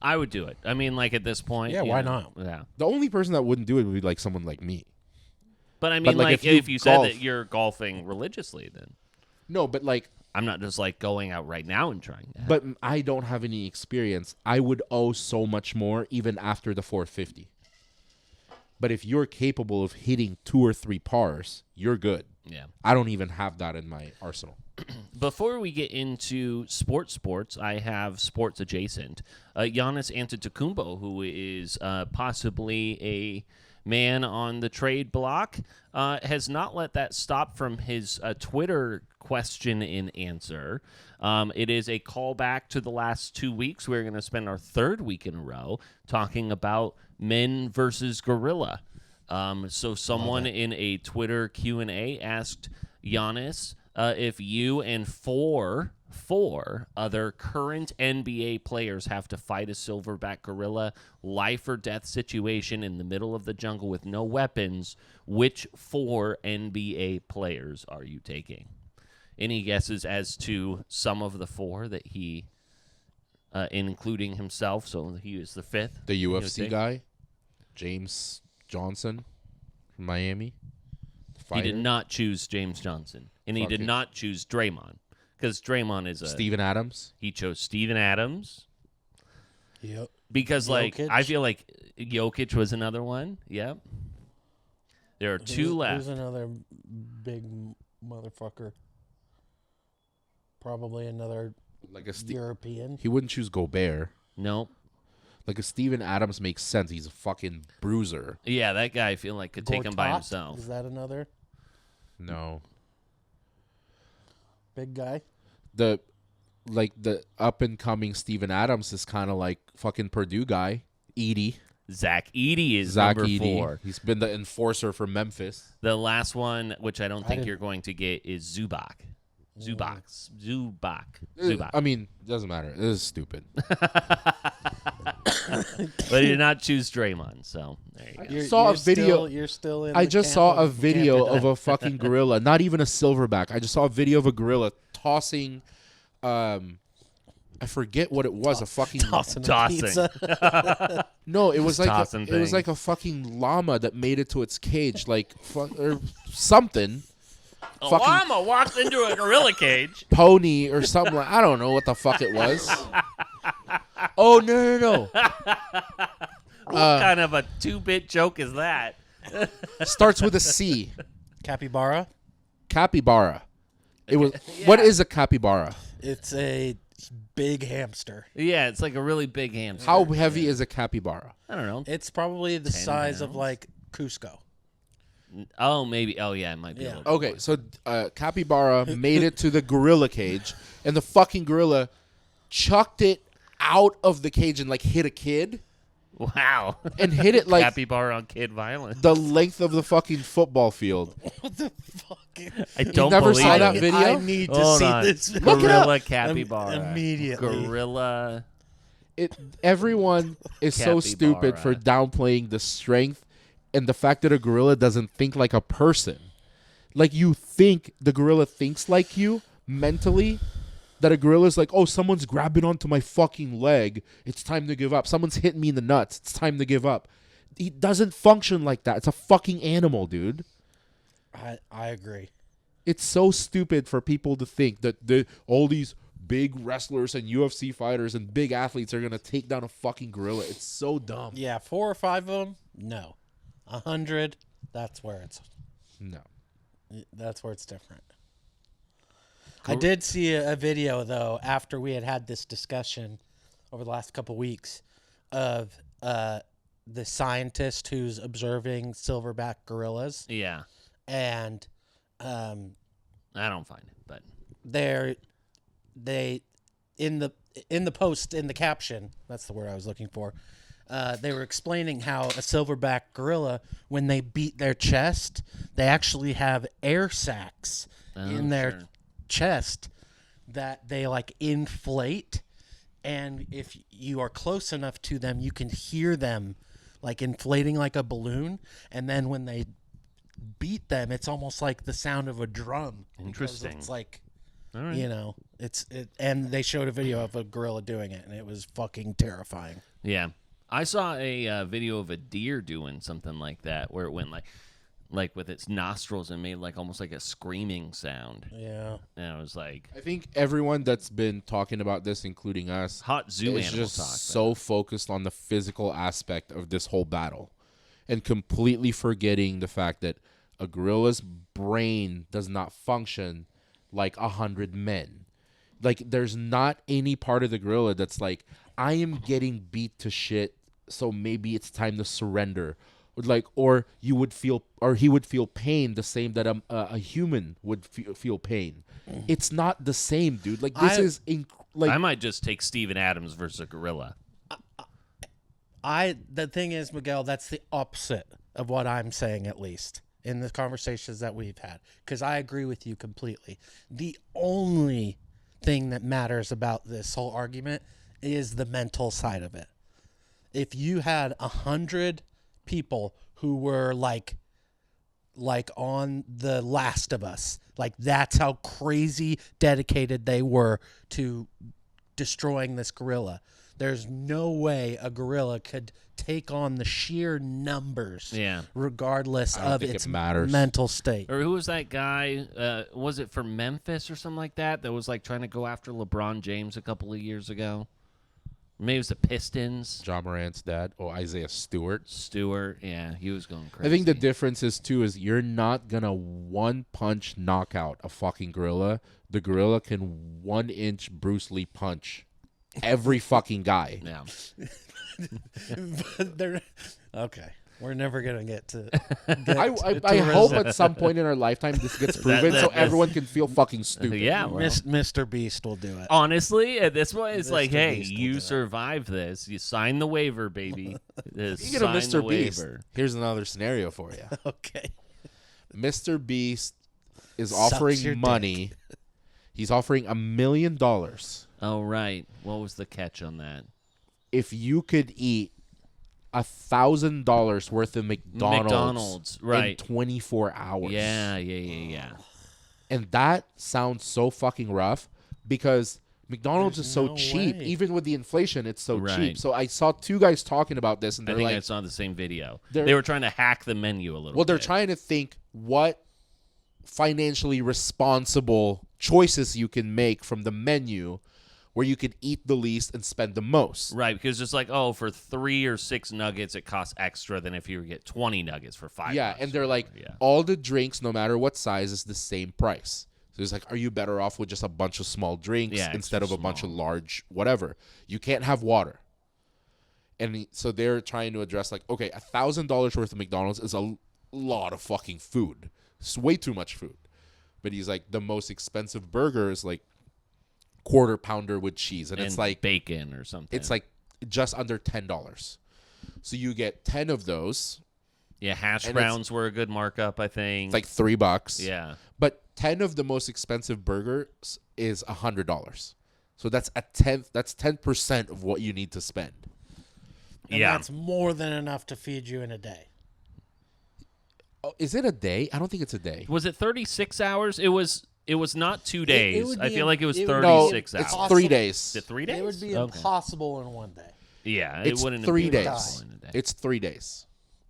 I would do it. I mean, like at this point. Yeah, you why know, not? Yeah. The only person that wouldn't do it would be like someone like me. But I mean, like, like, if if you golf- said that you're golfing religiously, then No, but like, I'm not just like going out right now and trying that. but I don't have any experience. I would owe so much more even after the 450. But if you're capable of hitting 2 or 3 pars, you're good. Yeah. I don't even have that in my arsenal. Before we get into sports, I have sports adjacent. Giannis Antetokounmpo, who is possibly a man on the trade block, has not let that stop from his Twitter question and answer. It is a callback to the last 2 weeks. We're going to spend our 3rd week in a row talking about men versus gorilla. So someone in a Twitter Q&A asked Giannis if you and four other current NBA players have to fight a silverback gorilla, life or death situation in the middle of the jungle with no weapons, which 4 NBA players are you taking? Any guesses as to some of the 4 that he, including himself, so he is the 5th? The UFC guy, James Johnson from Miami. He did not choose James Johnson, and he did not choose Draymond, because Draymond is a... Steven Adams. He chose Steven Adams. Yep. Because, like, Jokic. I feel like Jokic was another one. Yep. There are 2 left. Who's another big motherfucker? Probably another Like a European. He wouldn't choose Gobert. Nope. Like a Steven Adams makes sense. He's a fucking bruiser. Yeah, that guy I feel like could take him by Gortat? himself. Is that another No. big guy? The up and coming Steven Adams is kind of like fucking Purdue guy, Edey. Zach Edey is Zach number Edey. 4. He's been the enforcer for Memphis. The last one, which I don't think you're going to get, is Zubac. Zubac. I mean, it doesn't matter. This is stupid. But he did not choose Draymond, so there you go. Saw a video. You're still in. I the just camp saw a of video camp of a fucking gorilla, not even a silverback. I just saw a video of a gorilla tossing, I forget what it was, a fucking tossing. No, it was like tossing it was like a fucking llama that made it to its cage, like or something. A Fucking llama walked into a gorilla cage. pony or something. I don't know what the fuck it was. Oh no. What kind of a 2-bit joke is that? Starts with a C. Capybara. Capybara. It was. What is a capybara? It's a big hamster. Yeah, it's like a really big hamster. How heavy is a capybara? I don't know. It's probably the 10 size of pounds? like Cusco. Oh, maybe. Oh, yeah, it might be. A Yeah. little bit Okay, so capybara made it to the gorilla cage, and the fucking gorilla chucked it out of the cage and like hit a kid, more. Wow. and hit it like Capybara on kid violence. the length of the fucking football field. What the fuck? I don't never believe saw it. that video? I need to Hold see on. this. Look it Gorilla up. capybara. Immediately. Gorilla. Everyone is so stupid for downplaying the strength and the fact that a gorilla doesn't think like a person. Like, you think the gorilla thinks like you mentally, that a gorilla's like, oh, someone's grabbing onto my fucking leg. It's time to give up. Someone's hitting me in the nuts. It's time to give up. He doesn't function like that. It's a fucking animal, dude. I agree. It's so stupid for people to think that all these big wrestlers and UFC fighters and big athletes are going to take down a fucking gorilla. It's so dumb. Yeah, 4 or 5 of them. No, 100. That's where it's No. different. I did see a video, though, after we had this discussion over the last couple weeks of the scientist who's observing silverback gorillas. Yeah. And I don't find it, but they in the post, in the caption, that's the word I was looking for, they were explaining how a silverback gorilla, when they beat their chest, they actually have air sacs in their chest that they like inflate, and if you are close enough to them, you can hear them like inflating like a balloon, and then when they beat them, it's almost like the sound of a drum. Interesting. It's like, All right. you know, and they showed a video of a gorilla doing it, and it was fucking terrifying. Yeah. I saw a video of a deer doing something like that, where it went like with its nostrils and made like almost like a screaming sound. Yeah. And I was like, I think everyone that's been talking about this, including us, hot zoo is animal just talk. so focused on the physical aspect of this whole battle, and completely forgetting the fact that a gorilla's brain does not function like 100 men. Like, there's not any part of the gorilla that's like, I am getting beat to shit, so maybe it's time to surrender. Or he would feel pain the same that a human would feel pain. It's not the same, dude. Like, this I might just take Steven Adams versus a gorilla. The thing is, Miguel, that's the opposite of what I'm saying, at least in the conversations that we've had, because I agree with you completely. The only thing that matters about this whole argument is the mental side of it. If you had 100 people who were like on The Last of Us, like that's how crazy dedicated they were to destroying this gorilla. There's no way a gorilla could take on the sheer numbers, regardless of its mental state. Or who was that guy? Was it for Memphis or something like that? That was like trying to go after LeBron James a couple of years ago. Maybe it was the Pistons. Ja Morant's dad. Oh, Isaiah Stewart. Yeah, he was going crazy. I think the difference is you're not gonna one punch knock out a fucking gorilla. The gorilla can 1-inch Bruce Lee punch every fucking guy. Yeah. Okay. We're never going to get to I hope at some point in our lifetime this gets proven so everyone can feel fucking stupid. Yeah. Well, Mr. Beast will do it. Honestly, at this point, it's like, hey, Beast you survived this. You signed the waiver, baby. Speaking of Mr. Beast, here's another scenario for you. Okay. Mr. Beast is offering money. He's offering $1 million. Oh, right. What was the catch on that? If you could eat $1,000 worth of McDonald's right. in 24 hours. Yeah. And that sounds so fucking rough because McDonald's is so cheap. way. Even with the inflation, it's so Right. cheap. So I saw two guys talking about this, and I they're think like, I saw the same video. they're- They were trying to hack the menu a little well, they're bit. trying to think what financially responsible choices you can make from the menu where you can eat the least and spend the most. Right, because it's like, oh, for 3 or 6 nuggets, it costs extra than if you get 20 nuggets for $5. Yeah, and they're like, Yeah. all the drinks, no matter what size, is the same price. So it's like, are you better off with just a bunch of small drinks instead of a bunch of large whatever? You can't have water. And so they're trying to address like, okay, $1,000 worth of McDonald's is a lot of fucking food. It's way too much food. But he's like, the most expensive burger is like quarter pounder with cheese. And it's like bacon or something. It's like just under $10. So you get 10 of those. Yeah, hash browns were a good markup, I think. It's like $3. Yeah. But 10 of the most expensive burgers is $100. So that's a tenth. That's 10% of what you need to spend. And that's more than enough to feed you in a day. Oh, is it a day? I don't think it's a day. Was it 36 hours? It was not 2 days. I feel like it was it 36 hours. It's 3 days. Is it 3 days? It would be impossible in one day. Yeah, it's it wouldn't 3 be days. possible in a day. It's 3 days.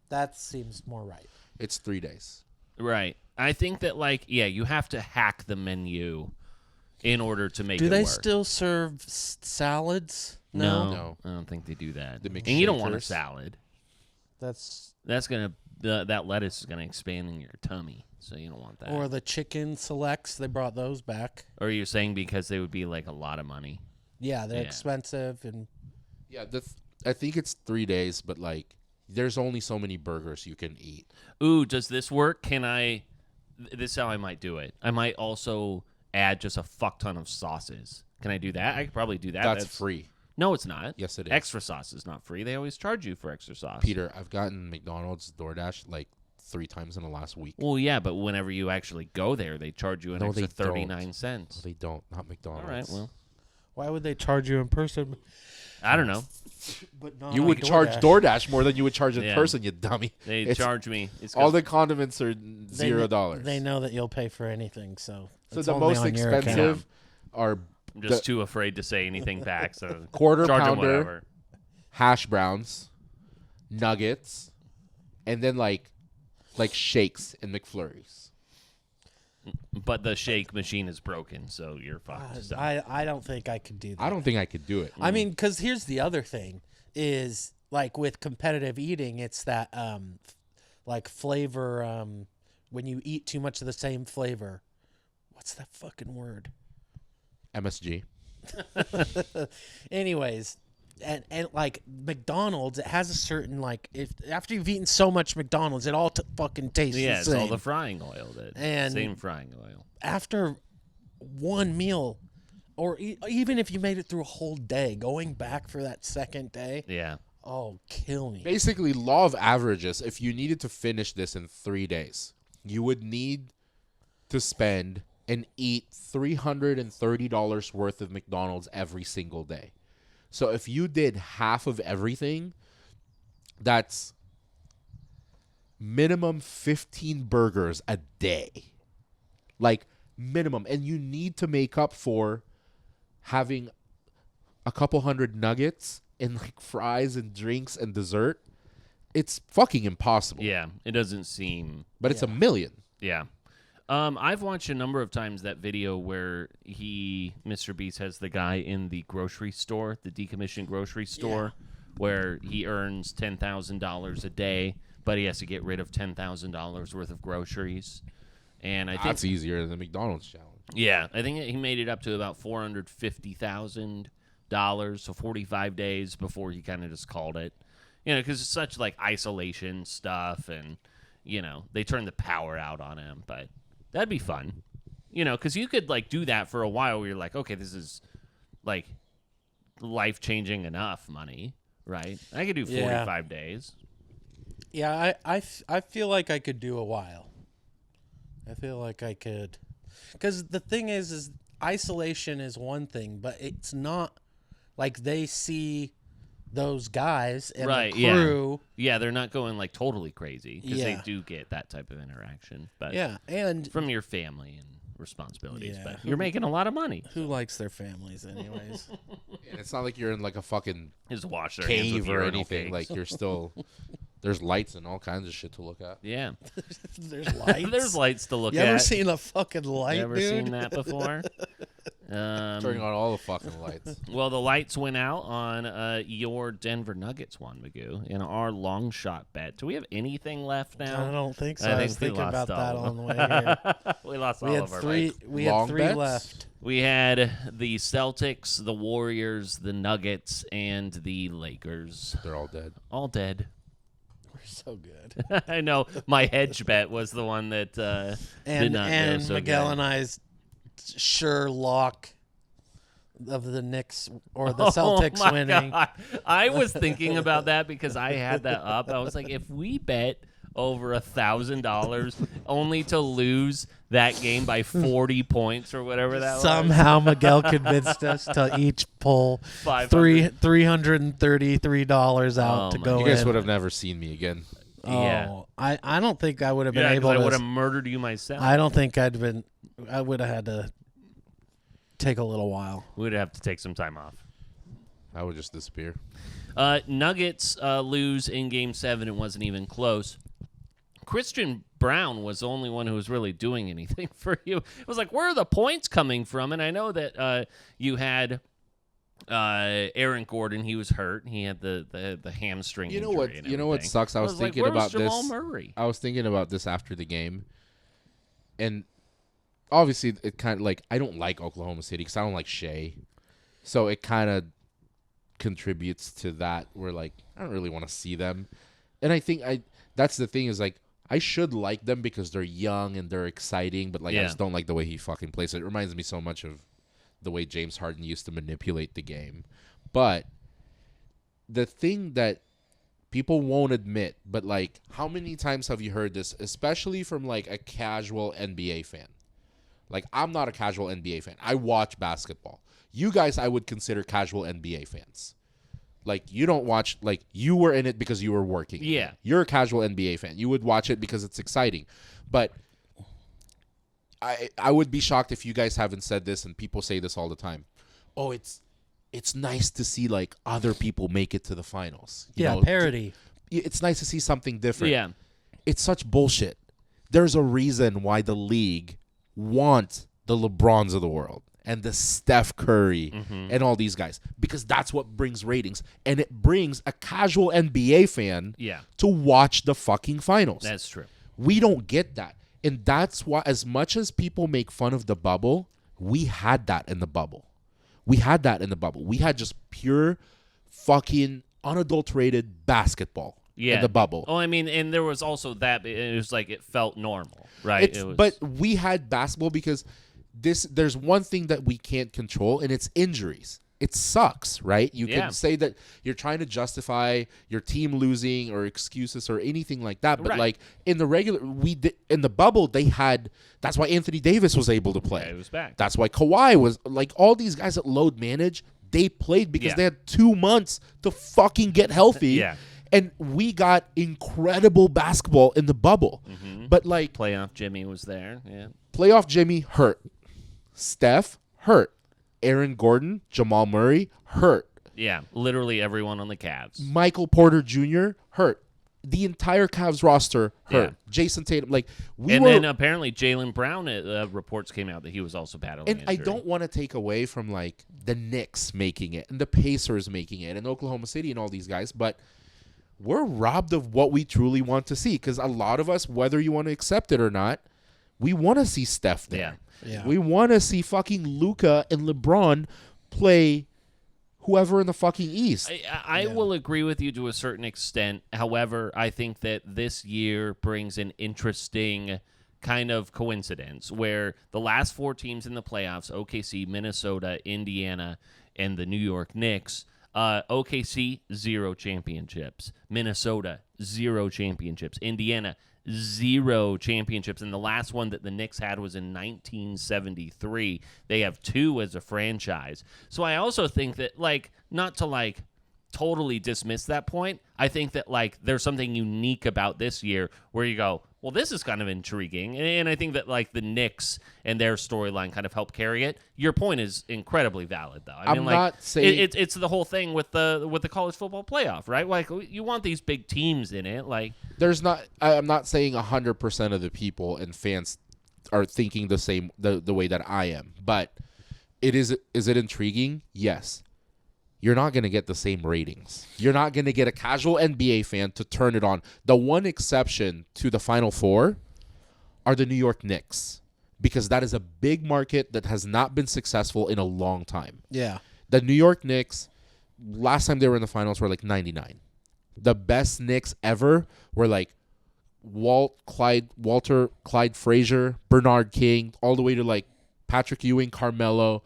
That seems more right. It's 3 days. Right. I think that, like, you have to hack the menu in order to make it Do they work. still serve salads? No, I don't think they do that. The and you don't want a McShakers. salad. That's That's gonna that lettuce is going to expand in your tummy, so you don't want that. Or the chicken selects, they brought those back. Or you're saying because they would be like a lot of money? Yeah, they're expensive and. Yeah, I think it's 3 days, but like, there's only so many burgers you can eat. Ooh, does this work? This is how I might do it. I might also add just a fuck ton of sauces. Can I do that? I could probably do that. That's free. No, it's not. Yes, it is. Extra sauce is not free. They always charge you for extra sauce. Peter, I've gotten McDonald's DoorDash like 3 times in the last week. Well, yeah, but whenever you actually go there, they charge you an extra 39 No, cents. they don't. Not McDonald's. All right, well. Why would they charge you in person? I don't know. But not You on would charge DoorDash more than you would charge in Yeah. person, you dummy. They charge me. It's all the condiments are $0. They know that you'll pay for anything, so So it's the only most on your expensive account. are I'm just too afraid to say anything back, so quarter charge 'em pounder, whatever. hash browns, nuggets, and then like shakes and McFlurries. But the shake machine is broken, so you're fucked. So. I don't think I could do that. I don't think I could do it. I mean, because here's the other thing is like with competitive eating, it's that like flavor when you eat too much of the same flavor. What's that fucking word? MSG. Anyways, and like McDonald's, it has a certain like if after you've eaten so much McDonald's, it all fucking tastes the it's same. all the frying oil. Same frying oil. After one meal, or even if you made it through a whole day, going back for that second day, kill me. Basically, law of averages. If you needed to finish this in 3 days, you would need to spend and eat $330 worth of McDonald's every single day. So if you did half of everything, that's minimum 15 burgers a day. Like minimum. And you need to make up for having a couple hundred nuggets and like fries and drinks and dessert. It's fucking impossible. Yeah, it doesn't seem. But it's $1 million. Yeah. I've watched a number of times that video where Mr. Beast has the guy in the grocery store, the decommissioned grocery store, where he earns $10,000 a day, but he has to get rid of $10,000 worth of groceries. And I think that's easier than the McDonald's challenge. Yeah, I think he made it up to about $450,000, so 45 days before he kind of just called it. You know, because it's such like isolation stuff, and you know they turned the power out on him, but. That'd be fun, you know, because you could, like, do that for a while where you're like, okay, this is, like, life-changing enough money, right? I could do 45 days. Yeah, I feel like I could do a while. I feel like I could. Because the thing is isolation is one thing, but it's not like they see those guys and the crew. Yeah, they're not going like totally crazy because they do get that type of interaction. But and from your family and responsibilities. But you're making a lot of money. Who likes their families, anyways? And it's not like you're in like a fucking just wash their hands cave with or urinal anything. cakes. Like you're still. There's lights and all kinds of shit to look at. Yeah, there's lights. There's lights to look at. You ever seen a fucking light, Never dude? seen that before. Turning on all the fucking lights. Well, the lights went out on your Denver Nuggets one, Magoo, in our long shot bet. Do we have anything left now? I don't think so. I was thinking about that on the way here. We lost We all had of our three. bets. We had three bets? left. We had the Celtics, the Warriors, the Nuggets, and the Lakers. They're all dead. All dead. We're so good. I know. My hedge bet was the one that did not go so Miguel good. and I's sure lock of the Knicks or the Celtics my winning. God. I was thinking about that because I had that up. I was like, if we bet over $1,000 only to lose that game by 40 points or whatever that was. Somehow Miguel convinced us to each pull $333 out to go You guys in. would have never seen me again. Oh, Yeah. I don't think I would have been Yeah, 'cause able I to. would have murdered you myself. I don't think I would have had to take a little while. We'd have to take some time off. I would just disappear. Nuggets lose in Game 7. It wasn't even close. Christian Brown was the only one who was really doing anything for you. It was like, where are the points coming from? And I know that you had Aaron Gordon, he was hurt. He had the hamstring. You know injury what? and You know what everything. sucks? I was thinking like, about Jamal this. Murray? I was thinking about this after the game, and obviously it kind of like I don't like Oklahoma City because I don't like Shea, so it kind of contributes to that. Where like I don't really want to see them, and I think that's the thing is like I should like them because they're young and they're exciting, but like I just don't like the way he fucking plays. It reminds me so much of the way James Harden used to manipulate the game. But the thing that people won't admit, but like how many times have you heard this, especially from like a casual NBA fan? Like I'm not a casual NBA fan. I watch basketball. You guys I would consider casual NBA fans. Like you don't watch, like you were in it because you were working. Yeah. You're a casual NBA fan. You would watch it because it's exciting. But I would be shocked if you guys haven't said this, and people say this all the time. Oh, it's nice to see like other people make it to the finals. You know, parody. It's nice to see something different. Yeah. It's such bullshit. There's a reason why the league wants the LeBrons of the world and the Steph Curry and all these guys, because that's what brings ratings, and it brings a casual NBA fan to watch the fucking finals. That's true. We don't get that. And that's why, as much as people make fun of the bubble, we had that in the bubble. We had just pure fucking unadulterated basketball in the bubble. Oh, I mean, and there was also that. It was like it felt normal, right? But we had basketball because there's one thing that we can't control, and it's injuries. It sucks, right? You can say that you're trying to justify your team losing or excuses or anything like that, but like in the in the bubble they had. That's why Anthony Davis was able to play. Yeah, he was back. That's why Kawhi was like all these guys that load manage. They played because they had 2 months to fucking get healthy. And we got incredible basketball in the bubble. But like playoff Jimmy was there. Yeah. Playoff Jimmy hurt. Steph hurt. Aaron Gordon, Jamal Murray, hurt. Yeah, literally everyone on the Cavs. Michael Porter Jr. hurt. The entire Cavs roster hurt. Yeah. Jason Tatum, then apparently Jaylen Brown, reports came out that he was also battling and injury. I don't want to take away from like the Knicks making it and the Pacers making it and Oklahoma City and all these guys, but we're robbed of what we truly want to see, because a lot of us, whether you want to accept it or not, we want to see Steph there. Yeah. We want to see fucking Luka and LeBron play whoever in the fucking East. I will agree with you to a certain extent. However, I think that this year brings an interesting kind of coincidence where the last 4 teams in the playoffs, OKC, Minnesota, Indiana, and the New York Knicks, OKC, 0 championships. Minnesota, 0 championships. Indiana, 0 championships, and the last one that the Knicks had was in 1973. They have 2 as a franchise. So I also think that, like, not to, like, totally dismiss that point, I think that, like, there's something unique about this year where you go, well, this is kind of intriguing, and I think that, like, the Knicks and their storyline kind of help carry it. Your point is incredibly valid, though. I mean, like, not saying it's the whole thing with the college football playoff, right? Like, you want these big teams in it, like. I'm not saying 100% of the people and fans are thinking the same the way that I am, but is it intriguing? Yes. You're not going to get the same ratings. You're not going to get a casual NBA fan to turn it on. The one exception to the Final Four are the New York Knicks, because that is a big market that has not been successful in a long time. Yeah. The New York Knicks, last time they were in the finals, were like 99. The best Knicks ever were like Walter, Clyde Frazier, Bernard King, all the way to like Patrick Ewing, Carmelo.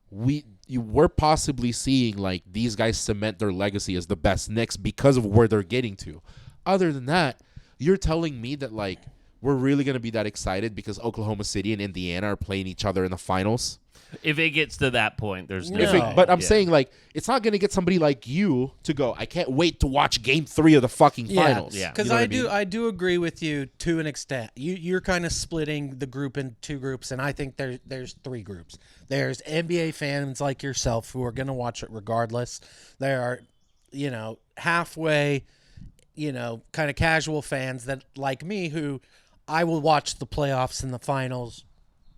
We're possibly seeing like these guys cement their legacy as the best Knicks because of where they're getting to. Other than that, you're telling me that like we're really going to be that excited because Oklahoma City and Indiana are playing each other in the finals? If it gets to that point, there's no. But I'm saying like it's not going to get somebody like you to go, I can't wait to watch Game 3 of the fucking finals. Yeah, because I do agree with you to an extent. You're kind of splitting the group in 2 groups, and I think there's 3 groups. There's NBA fans like yourself who are going to watch it regardless. There are, halfway, kind of casual fans that like me who I will watch the playoffs and the finals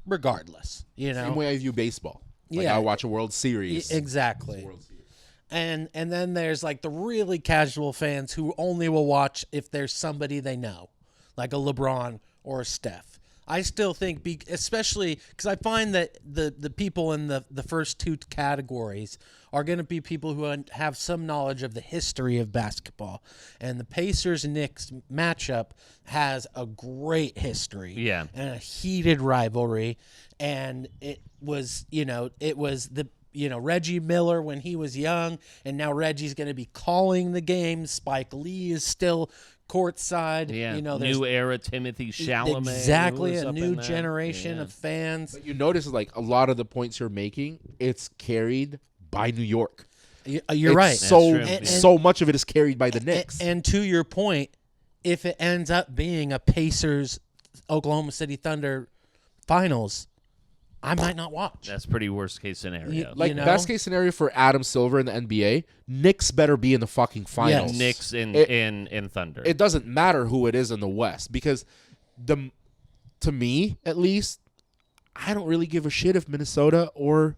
regardless. Same way I view baseball. Like Yeah. I watch a World Series. Exactly. World Series. And then there's like the really casual fans who only will watch if there's somebody they know, like a LeBron or a Steph. I still think, especially because I find that the people in the first two categories are going to be people who have some knowledge of the history of basketball. And the Pacers-Knicks matchup has a great history. Yeah. And a heated rivalry. And it was Reggie Miller when he was young, and now Reggie's going to be calling the game. Spike Lee is still courtside. Yeah, There's new era Timothy Chalamet. exactly who's a up new in that. generation Yeah. of fans. But you notice like a lot of the points you're making, it's carried by New York. You're It's right. So That's true. so much of it is carried by the Knicks. And to your point, if it ends up being a Pacers Oklahoma City Thunder finals, I might not watch. That's pretty worst case scenario. Like know? best case scenario for Adam Silver in the NBA, Knicks better be in the fucking finals. Yes. Knicks in Thunder. It doesn't matter who it is in the West because to me at least, I don't really give a shit if Minnesota or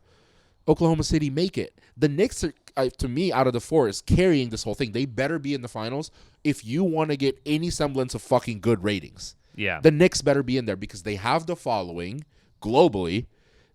Oklahoma City make it. The Knicks are, to me, out of the four, is carrying this whole thing. They better be in the finals if you want to get any semblance of fucking good ratings. Yeah. The Knicks better be in there because they have the following globally.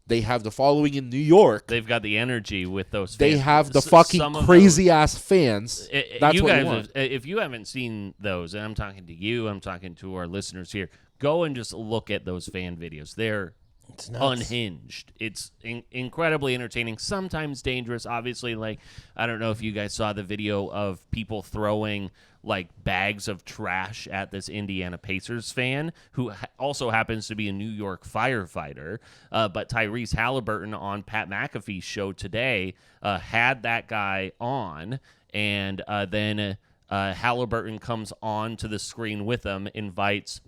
They have the following in New York. They've got the energy with those fans. They have the Some fucking of crazy-ass fans. That's you what guys, you want. if you haven't seen those, and I'm talking to you, I'm talking to our listeners here, go and just look at those fan videos. They're It's nuts. unhinged. It's incredibly entertaining, sometimes dangerous. Obviously, like, I don't know if you guys saw the video of people throwing like bags of trash at this Indiana Pacers fan who also happens to be a New York firefighter. But Tyrese Halliburton on Pat McAfee's show today had that guy on, and then Halliburton comes on to the screen with him, invites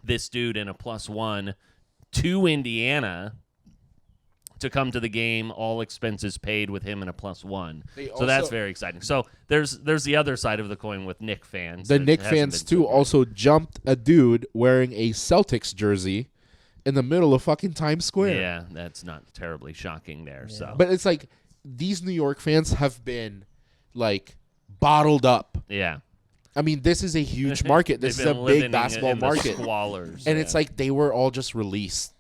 this dude in a +1 to Indiana to come to the game, all expenses paid, with him in a +1. So that's very exciting. So there's the other side of the coin with Knick fans. The that Knick hasn't fans been too so great. also jumped a dude wearing a Celtics jersey in the middle of fucking Times Square. Yeah, that's not terribly shocking there. So, But it's like these New York fans have been like bottled up. yeah, I mean, this is a huge market. This is They've a been living big basketball in the market. squalors, And yeah. it's like they were all just released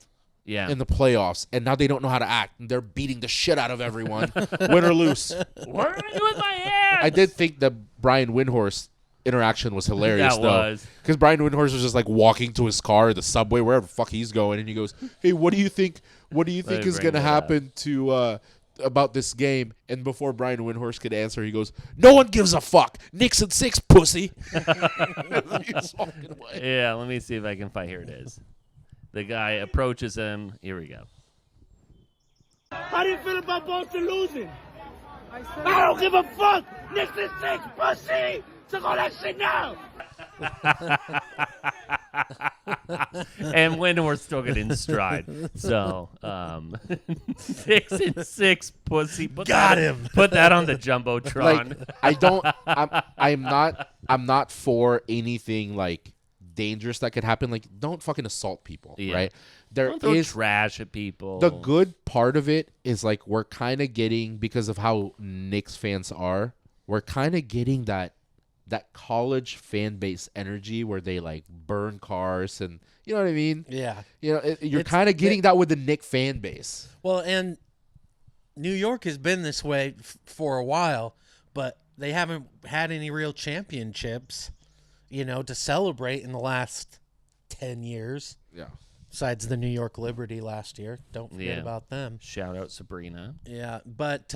yeah, in the playoffs, and now they don't know how to act. And they're beating the shit out of everyone, win or lose. what am I doing with my hands? I did think the Brian Windhorst interaction was hilarious, That though. was. Because Brian Windhorst was just like walking to his car, the subway, wherever the fuck he's going, and he goes, "Hey, what do you think? What do you think me is bring going to that up. happen to about this game?" And before Brian Windhorst could answer, he goes, "No one gives a fuck. Knicks and 6, pussy." He's walking away. Yeah, let me see if I can find. Here it is. The guy approaches him. Here we go. How do you feel about Boston losing? I don't give a fuck! Knicks and 6, pussy! Took all that shit now! And Windhorst took it in stride. So, 6 and 6, pussy. Put that on the jumbotron. Like I'm not for anything like dangerous that could happen. Like, don't fucking assault people, Yeah. right? There Don't throw is trash at people. the good part of it is like we're kind of getting, because of how Knicks fans are, we're kind of getting that college fan base energy where they like burn cars and you know what I mean? Yeah. You know, you're It's- kind of getting that with the Knick fan base. Well, and New York has been this way for a while, but they haven't had any real championships, to celebrate in the last 10 years. Yeah. Besides the New York Liberty last year. Don't forget Yeah. about them. Shout out Sabrina. Yeah, but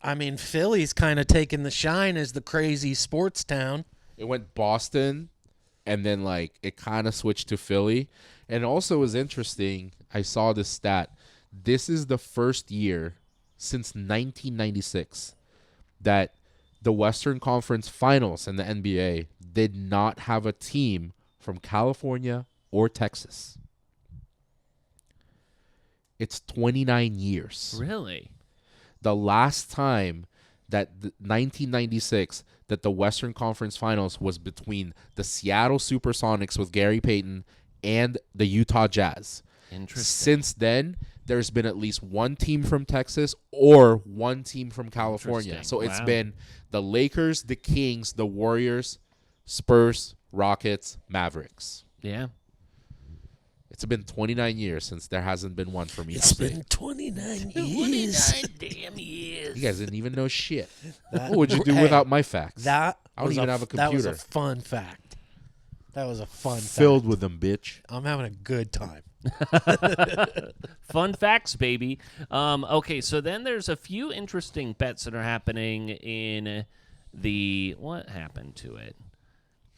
I mean, Philly's kind of taking the shine as the crazy sports town. It went Boston, and then like it kind of switched to Philly. And also was interesting, I saw this stat. This is the first year since 1996 that the Western Conference Finals in the NBA did not have a team from California or Texas. It's 29 years. Really? The last time that 1996 that the Western Conference Finals was between the Seattle Supersonics with Gary Payton and the Utah Jazz. Interesting. Since then, there's been at least one team from Texas or one team from California. Interesting. So it's Wow. been the Lakers, the Kings, the Warriors, Spurs, Rockets, Mavericks. Yeah. It's been 29 years since there hasn't been one from each It's state. been 29 years. damn years. You guys didn't even know shit. That- What would you do Hey, without my facts? That I don't was even have a That was computer. a fun fact. That was a fun Filled fact. with them, bitch. I'm having a good time. Fun facts, baby. Okay, so then there's a few interesting bets that are happening in the... What happened to it?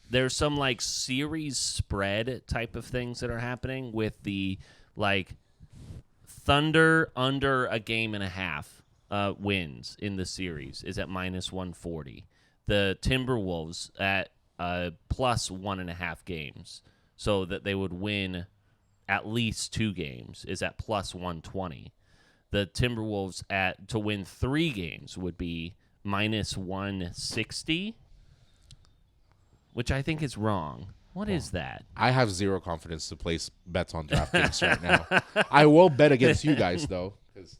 There's some, like, series spread type of things that are happening with the, like, Thunder under a game and a half wins in the series is at minus 140. The Timberwolves at plus 1.5 games, so that they would win at least 2 games, is at plus 120. The Timberwolves to win 3 games would be minus 160, which I think is wrong. What is that? I have zero confidence to place bets on DraftKings right now. I will bet against you guys, though, because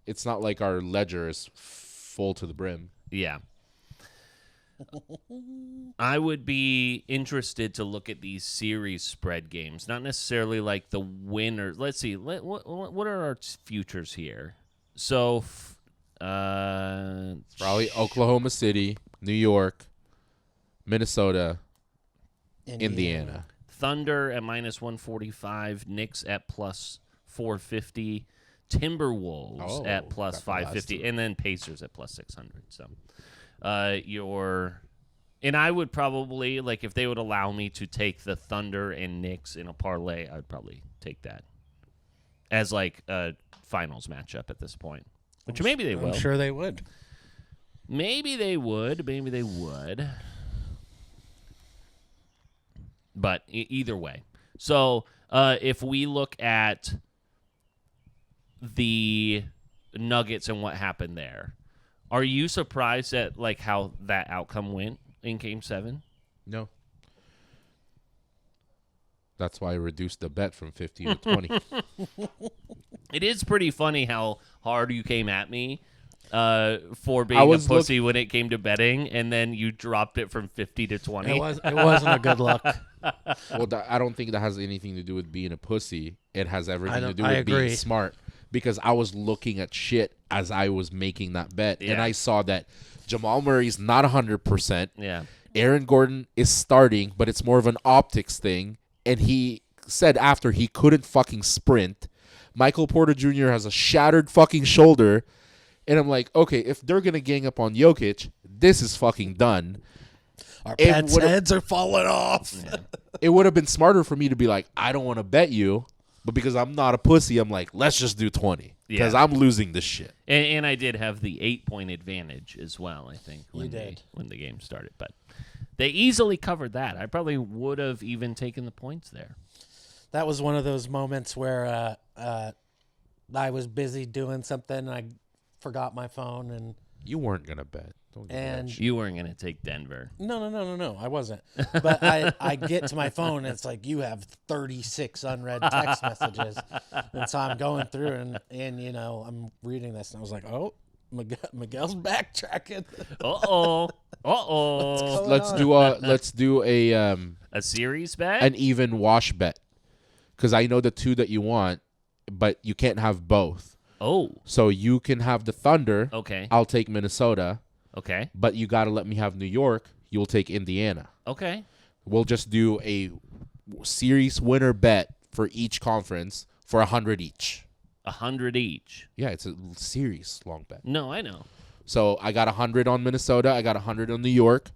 it's not like our ledger is full to the brim. Yeah. I would be interested to look at these series spread games, not necessarily like the winner. Let's see. What are our futures here? So, Probably Oklahoma City, New York, Minnesota, Indiana. Thunder at minus 145, Knicks at plus 450, Timberwolves at plus 550, and then Pacers at plus 600. So, and I would probably, like, if they would allow me to take the Thunder and Knicks in a parlay, I would probably take that as like a finals matchup at this point. Which maybe they will. I'm sure they would. Maybe they would. Maybe they would. But either way. So if we look at the Nuggets and what happened there, are you surprised at like how that outcome went in Game 7? No. That's why I reduced the bet from 50 to 20. It is pretty funny how hard you came at me for being a pussy when it came to betting, and then you dropped it from 50 to 20. It wasn't a good look. Well, I don't think that has anything to do with being a pussy. It has everything to do I with agree. being smart. Because I was looking at shit as I was making that bet, and I saw that Jamal Murray's not 100%. Yeah. Aaron Gordon is starting, but it's more of an optics thing. And he said after he couldn't fucking sprint. Michael Porter Jr. has a shattered fucking shoulder. And I'm like, okay, if they're going to gang up on Jokic, this is fucking done. Our pets' heads are falling off. Yeah. It would have been smarter for me to be like, I don't want to bet you. But because I'm not a pussy, I'm like, let's just do 20. Because I'm losing this shit. And I did have the 8-point advantage as well, I think, when the game started. But they easily covered that. I probably would have even taken the points there. That was one of those moments where I was busy doing something and I forgot my phone. And you weren't going to bet. And you weren't going to take Denver. No, I wasn't. But I get to my phone and it's like, you have 36 unread text messages. And so I'm going through and you know, I'm reading this and I was like, oh, Miguel's backtracking. Let's do a series bet? An even wash bet. Because I know the two that you want, but you can't have both. Oh. So you can have the Thunder. Okay. I'll take Minnesota. Okay. But you got to let me have New York. You'll take Indiana. Okay. We'll just do a series winner bet for each conference for 100 each. 100 each? Yeah, it's a series long bet. No, I know. So I got 100 on Minnesota. I got 100 on New York.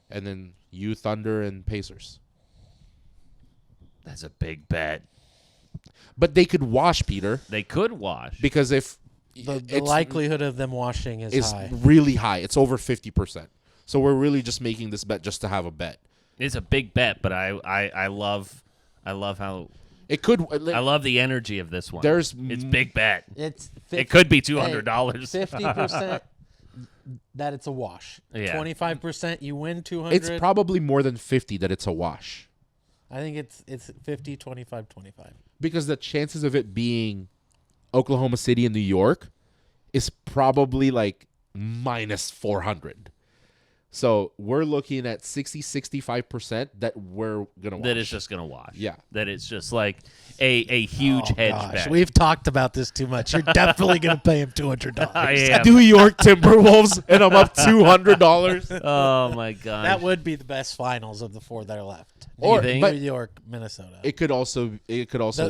And then you, Thunder, and Pacers. That's a big bet. But they could wash, Peter. They could wash. Because if... The likelihood of them washing is high. Really high. It's over 50%. So we're really just making this bet just to have a bet. It's a big bet, but I love how it could. I love the energy of this one. It's big bet. It could be $200. 50% that it's a wash. Yeah. 25% you win 200. It's probably more than 50 that it's a wash. I think it's 50, 25, 25. Because the chances of it being Oklahoma City and New York is probably like minus 400. So we're looking at 65% that we're gonna watch. That it's just gonna wash. Yeah. That it's just like a huge hedge bet. We've talked about this too much. You're definitely gonna pay him $200. I am. New York Timberwolves, and I'm up $200. Oh my god. That would be the best finals of the 4 that are left. Or think? but New York, Minnesota. it could also work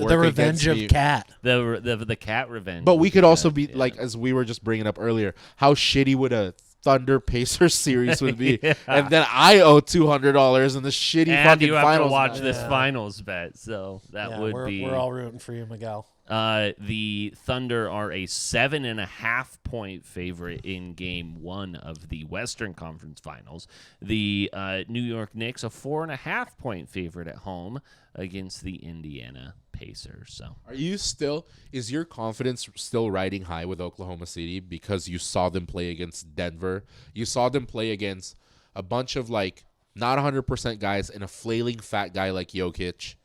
The revenge against of me. Cat. the cat revenge. But we could also be Yeah. like, as we were just bringing up earlier, how shitty would a Thunder Pacers series would be, Yeah. and then I owe $200 in the shitty and fucking you have finals. to watch this Yeah. finals bet, so that would be. We're all rooting for you, Miguel. The Thunder are a 7.5 point favorite in Game 1 of the Western Conference Finals. The New York Knicks a 4.5 point favorite at home against the Indiana Pacers. So Is your confidence still riding high with Oklahoma City because you saw them play against Denver? You saw them play against a bunch of like not 100% guys and a flailing fat guy like Jokic.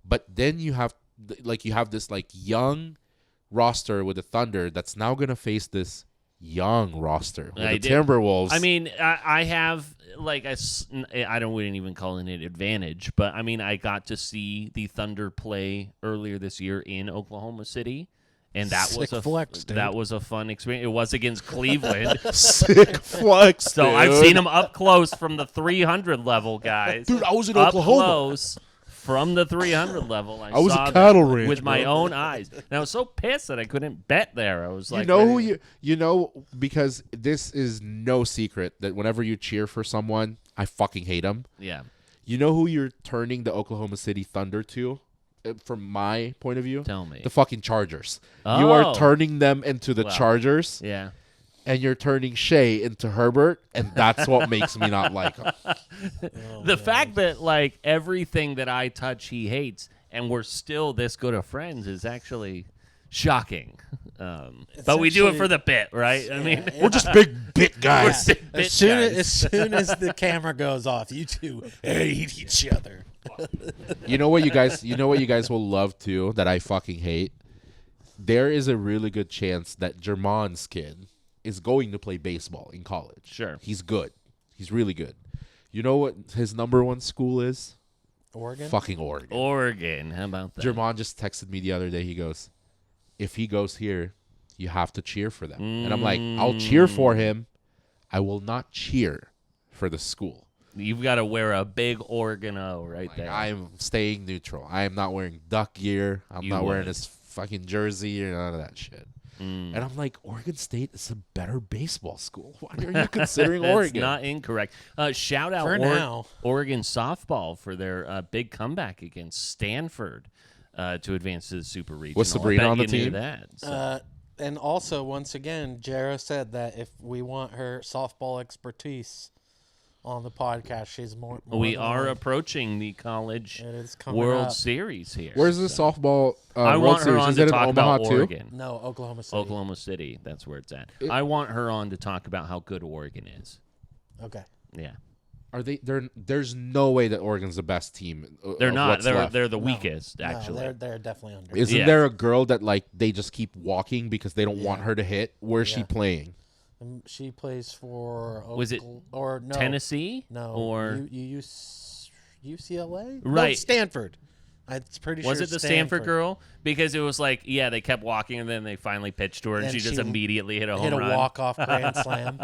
But then you have this like young roster with the Thunder that's now going to face this young roster with the Timberwolves. I mean, I have like I wouldn't even call it an advantage, but I mean I got to see the Thunder play earlier this year in Oklahoma City, and that Sick was flex, dude. that was a fun experience. It was against Cleveland, Sick flex, so dude. I've seen them up close from the 300 level, guys. Dude, I was in up Oklahoma. Close. From the 300 level, I was saw a cattle them ranch, with my bro. own eyes. And I was so pissed that I couldn't bet there. I was like, because this is no secret that whenever you cheer for someone, I fucking hate them. yeah. You know who you're turning the Oklahoma City Thunder to? From my point of view, Tell me. the fucking Chargers. You Oh. are turning them into the Well. Chargers, Yeah. and you're turning Shea into Herbert, and that's what makes me not like him. The fact that like everything that I touch he hates and we're still this good of friends is actually shocking. But we do it for the bit, right? I mean, We're just big bit guys. As soon as the camera goes off, you two hate each other. You know what you guys will love too that I fucking hate? There is a really good chance that Jermon's kid is going to play baseball in college. Sure. He's good. He's really good. You know what his number one school is? Oregon? Fucking Oregon. Oregon. How about that? Jermon just texted me the other day. He goes, if he goes here, you have to cheer for them. And I'm like, I'll cheer for him. I will not cheer for the school. You've got to wear a big Oregon O right there. I'm staying neutral. I am not wearing duck gear. I'm not wearing his fucking jersey or none of that shit. And I'm like, Oregon State is a better baseball school. Why are you considering That's Oregon? not incorrect. Shout out For now. Oregon softball for their big comeback against Stanford to advance to the Super Regional. Was Sabrina I bet on the you knew team? That, so. And also, once again, Jara said that if we want her softball expertise on the podcast, she's more We than are willing. approaching the college It is coming World up. Series here. Where's the softball I World want her Series? on Is to it in talk Omaha about too? Oregon. No, Oklahoma City. Oklahoma City. That's where it's at. I want her on to talk about how good Oregon is. Okay. Yeah. Are they? There's no way that Oregon's the best team. They're of not. what's left. They're the weakest, No, actually. they're definitely under. Isn't Yeah. there a girl that like they just keep walking because they don't want Yeah. her to hit? Where's she Yeah. playing? She plays for Was it or no Tennessee? No, Or UCLA? Right. No, Stanford. I'm pretty sure. was it the Stanford girl? Because it was like, yeah, they kept walking and then they finally pitched to her and And she just she immediately hit a home hit a run. walk-off grand slam.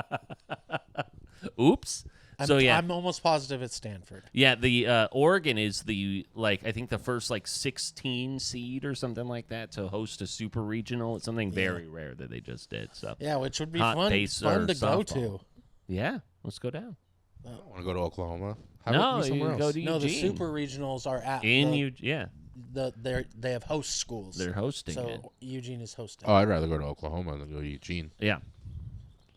Oops. So yeah, I'm almost positive it's Stanford. yeah. The Oregon is the I think the first 16 seed or something like that to host a super regional. It's something very rare that they just did. So Yeah, which would be Hot fun base to or go softball. to. yeah, let's go down. I don't want to go to Oklahoma. How No, about you somewhere go else? to No, the Eugene. super regionals are at Yeah, they have host schools. they're hosting so it. Eugene is hosting. Oh, I'd rather go to Oklahoma than go to Eugene. Yeah.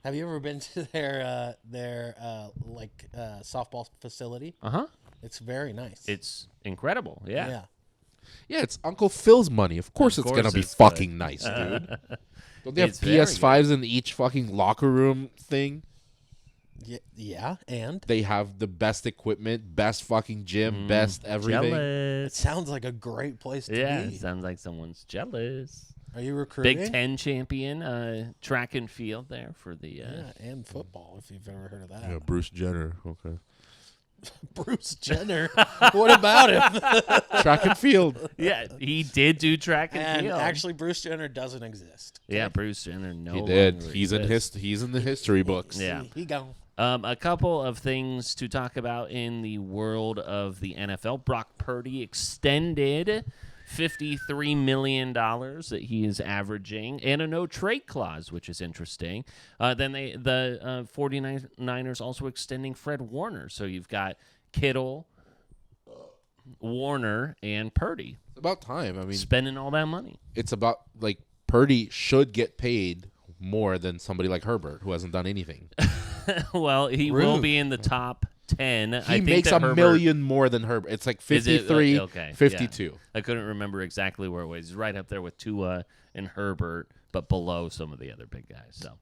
Have you ever been to their softball facility? Uh-huh. It's very nice. It's incredible. Yeah. Yeah, it's Uncle Phil's money. Of course, Of it's course gonna be it's fucking good. nice, dude. Don't they have It's very PS5s in each fucking locker room thing? Yeah, and They have the best equipment, best fucking gym, best everything. it Jealous. sounds like a great place to Yeah, be. sounds like someone's jealous. Are you recruiting? Big Ten champion, track and field there for the. And football, if you've ever heard of that. Yeah, Bruce Jenner. Okay. Bruce Jenner. What about him? Track and field. Yeah, he did do track and field. Actually, Bruce Jenner doesn't exist. Yeah, Bruce Jenner. He did. He's in the history books. Yeah, he gone. A couple of things to talk about in the world of the NFL. Brock Purdy extended $53 million that he is averaging, and a no-trade clause, which is interesting. Then the 49ers also extending Fred Warner. So you've got Kittle, Warner, and Purdy. It's about time. I mean, spending all that money. It's about, like, Purdy should get paid more than somebody like Herbert, who hasn't done anything. Well, he will be in the top 10. He makes $1 million more than Herbert. It's like 53, okay, 52. Yeah. I couldn't remember exactly where it was. He's right up there with Tua and Herbert, but below some of the other big guys. So,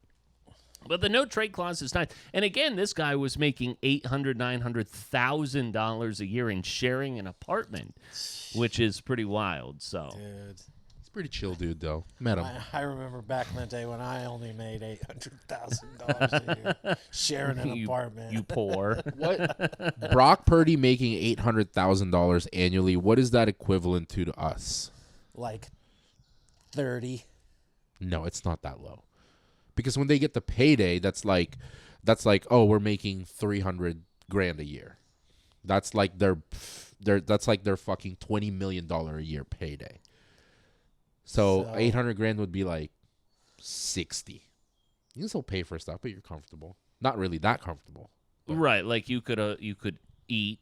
but the no trade clause is nice. And again, this guy was making $900,000 a year and sharing an apartment, which is pretty wild. So, dude. Pretty chill dude, though. Met him. I remember back in the day when I only made $800,000 a year sharing an apartment. You poor. What? Brock Purdy making $800,000 annually. What is that equivalent to us? Like 30. No, it's not that low. Because when they get the payday, that's like, oh, we're making $300,000 a year. That's like their fucking $20 million a year payday. So $800,000 would be like 60. You can still pay for stuff, but you're comfortable. Not really that comfortable. Right, like you could eat.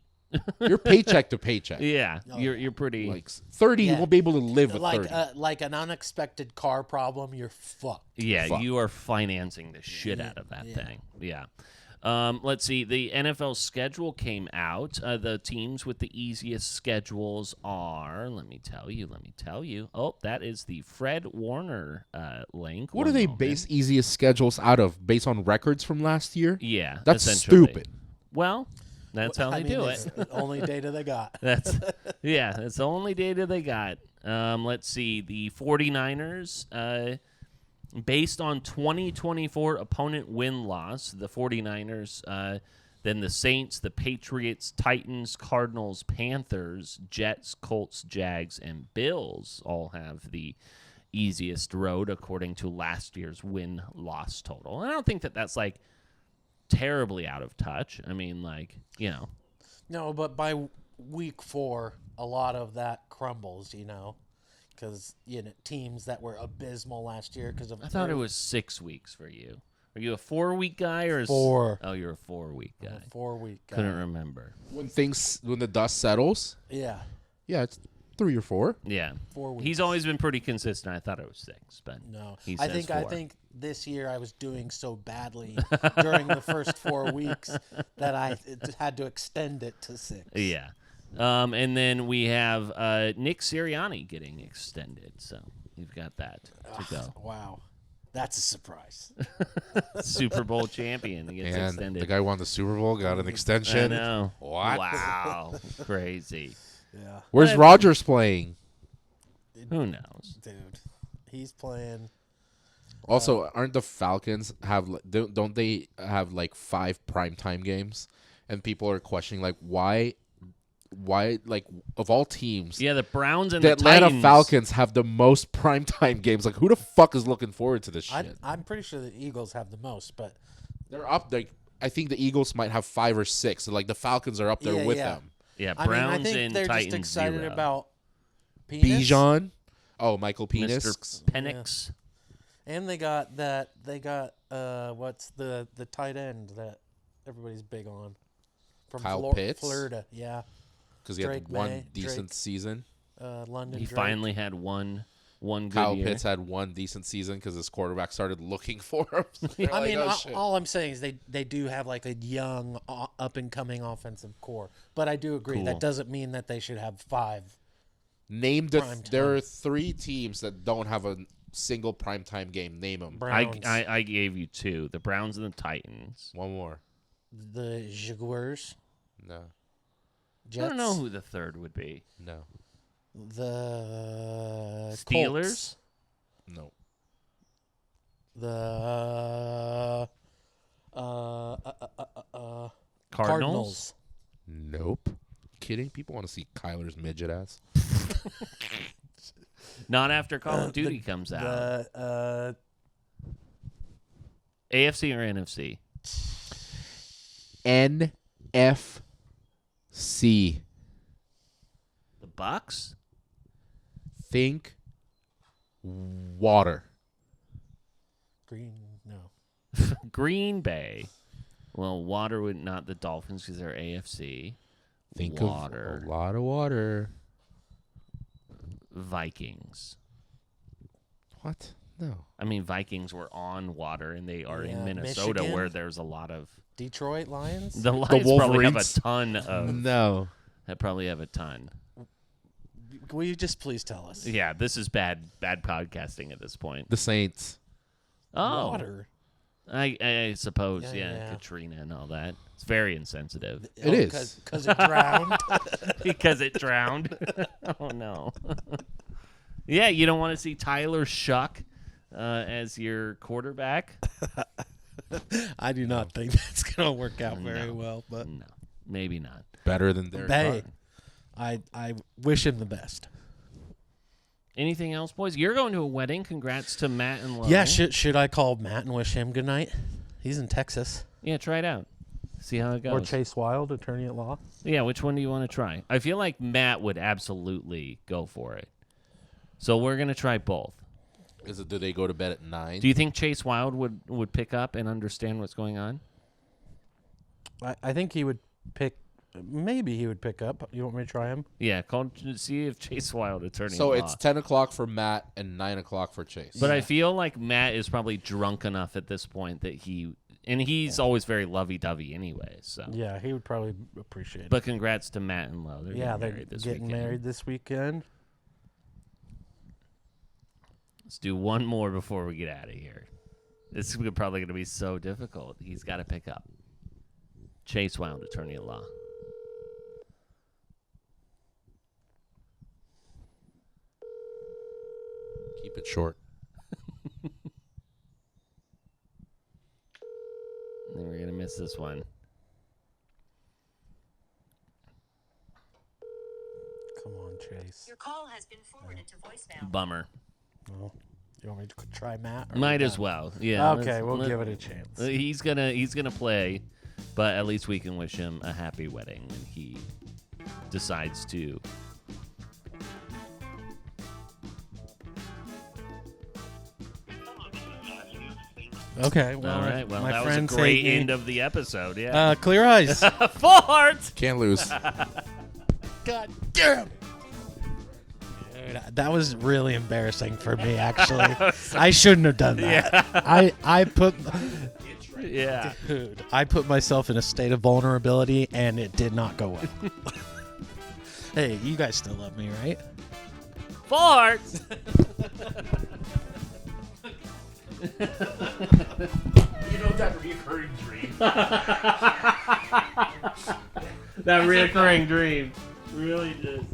You're paycheck to paycheck. Yeah, you're pretty. Like 30, you won't be able to live with 30. Like an unexpected car problem, you're fucked. Yeah, you are financing the shit out of that thing. Yeah. Let's see. The NFL schedule came out. The teams with the easiest schedules are, let me tell you. Oh, that is the Fred Warner link. What do they base easiest schedules out of? Based on records from last year? Yeah. That's stupid. Well, that's how they do it's it. the only data they got. That's the only data they got. Let's see. The 49ers, based on 2024 opponent win-loss, the 49ers, then the Saints, the Patriots, Titans, Cardinals, Panthers, Jets, Colts, Jags, and Bills all have the easiest road according to last year's win-loss total. And I don't think that that's, like, terribly out of touch. I mean, like, you know. No, but by week 4, a lot of that crumbles, because teams that were abysmal last year because of. I thought it was 6 weeks for you. Are you a 4-week guy or 4? Oh, you're a 4-week guy. I'm a 4-week guy. Couldn't remember. When the dust settles. Yeah. Yeah, it's 3 or 4. Yeah, 4 weeks. He's always been pretty consistent. I thought it was 6, but no. He says 4. I think this year I was doing so badly during the first 4 weeks that I had to extend it to 6. Yeah. And then we have Nick Sirianni getting extended. So you've got that to go. Wow. That's a surprise. Super Bowl champion. He gets And extended. the guy won the Super Bowl, got an extension. I know. What? Wow. Crazy. Yeah. Where's Rodgers playing? Who knows? Dude, he's playing. Also, aren't the Falcons don't they have like 5 primetime games? And people are questioning like why like of all teams, Yeah, the Browns and the the Atlanta Titans. Falcons have the most primetime games. Like who the fuck is looking forward to this shit? I'm pretty sure the Eagles have the most, but They're up. Like I think the Eagles might have 5 or 6. So like the Falcons are up there with them. Yeah, I Browns think and they're Titans. just excited 0. about Penis. Bijan. Oh, Michael Penis. Mr. Penix. And they got what's the tight end that everybody's big on from Kyle Pitts? Florida, yeah. Because he had Drake one May, decent Drake. season. London. He Drake. finally had one good Kyle year. Pitts had one decent season because his quarterback started looking for him. They're I like, mean, oh, shit. all I'm saying is they do have like a young, up and coming offensive core. But I do agree Cool. that doesn't mean that they should have 5. Name Prime there are 3 teams that don't have a single primetime game. Name them. Browns, I gave you 2. The Browns and the Titans. One more. the Jaguars, No. Jets, I don't know who the third would be. No. the Steelers? Colts. No. The Cardinals? Nope. Kidding? People want to see Kyler's midget ass. Not after Call of Duty comes out. AFC or NFC? NFC. The Bucks? Think water. Green Bay. Well, water would not the Dolphins because they're AFC. Think water. of a lot of water. Vikings. What? No. I mean, Vikings were on water, and they are in Minnesota, Michigan? where there's a lot of Detroit Lions. The Lions probably have a Wolverines? ton of. No. That probably have a ton. Will you just please tell us? Yeah, this is bad podcasting at this point. The Saints. Oh, Water. I suppose, Yeah. Katrina and all that. It's very insensitive. It is. Because it drowned. Because it drowned. Oh, no. Yeah, you don't want to see Tyler Shuck as your quarterback? I do not think that's going to work out very well. But No, maybe not. Better than Derek Carr. I wish him the best. Anything else, boys? You're going to a wedding. Congrats to Matt and Lo. Yeah, should I call Matt and wish him good night? He's in Texas. Yeah, try it out. See how it goes. Or Chase Wild, attorney at law. Yeah, which one do you want to try? I feel like Matt would absolutely go for it. So we're going to try both. Do they go to bed at 9? Do you think Chase Wild would pick up and understand what's going on? I think he would pick. Maybe he would pick up. You want me to try him? Yeah, see if Chase Wild, attorney So at law. it's 10 o'clock for Matt and 9 o'clock for Chase. But I feel like Matt is probably drunk enough at this point that he's always very lovey-dovey anyway. So Yeah, he would probably appreciate it. But congrats to Matt and Lo. They're getting married this weekend. Let's do one more before we get out of here. This is probably going to be so difficult. He's got to pick up. Chase Wild, attorney at law. Keep it short. And we're going to miss this one. Come on, Chase. Your call has been forwarded to voicemail. Bummer. Well, you want me to try Matt? Might as well. Yeah. Okay, we'll give it a chance. He's gonna play, but at least we can wish him a happy wedding when he decides to. Okay. Well, All right. Well, my that was a friend great saved me. end of the episode. Yeah. Clear eyes. Full hearts. Can't lose. God damn. Dude, that was really embarrassing for me, actually. I shouldn't have done that. Yeah. I put... Yeah. Dude, I put myself in a state of vulnerability, and it did not go well. Hey, you guys still love me, right? Full hearts. You know that recurring dream. That reoccurring dream really just.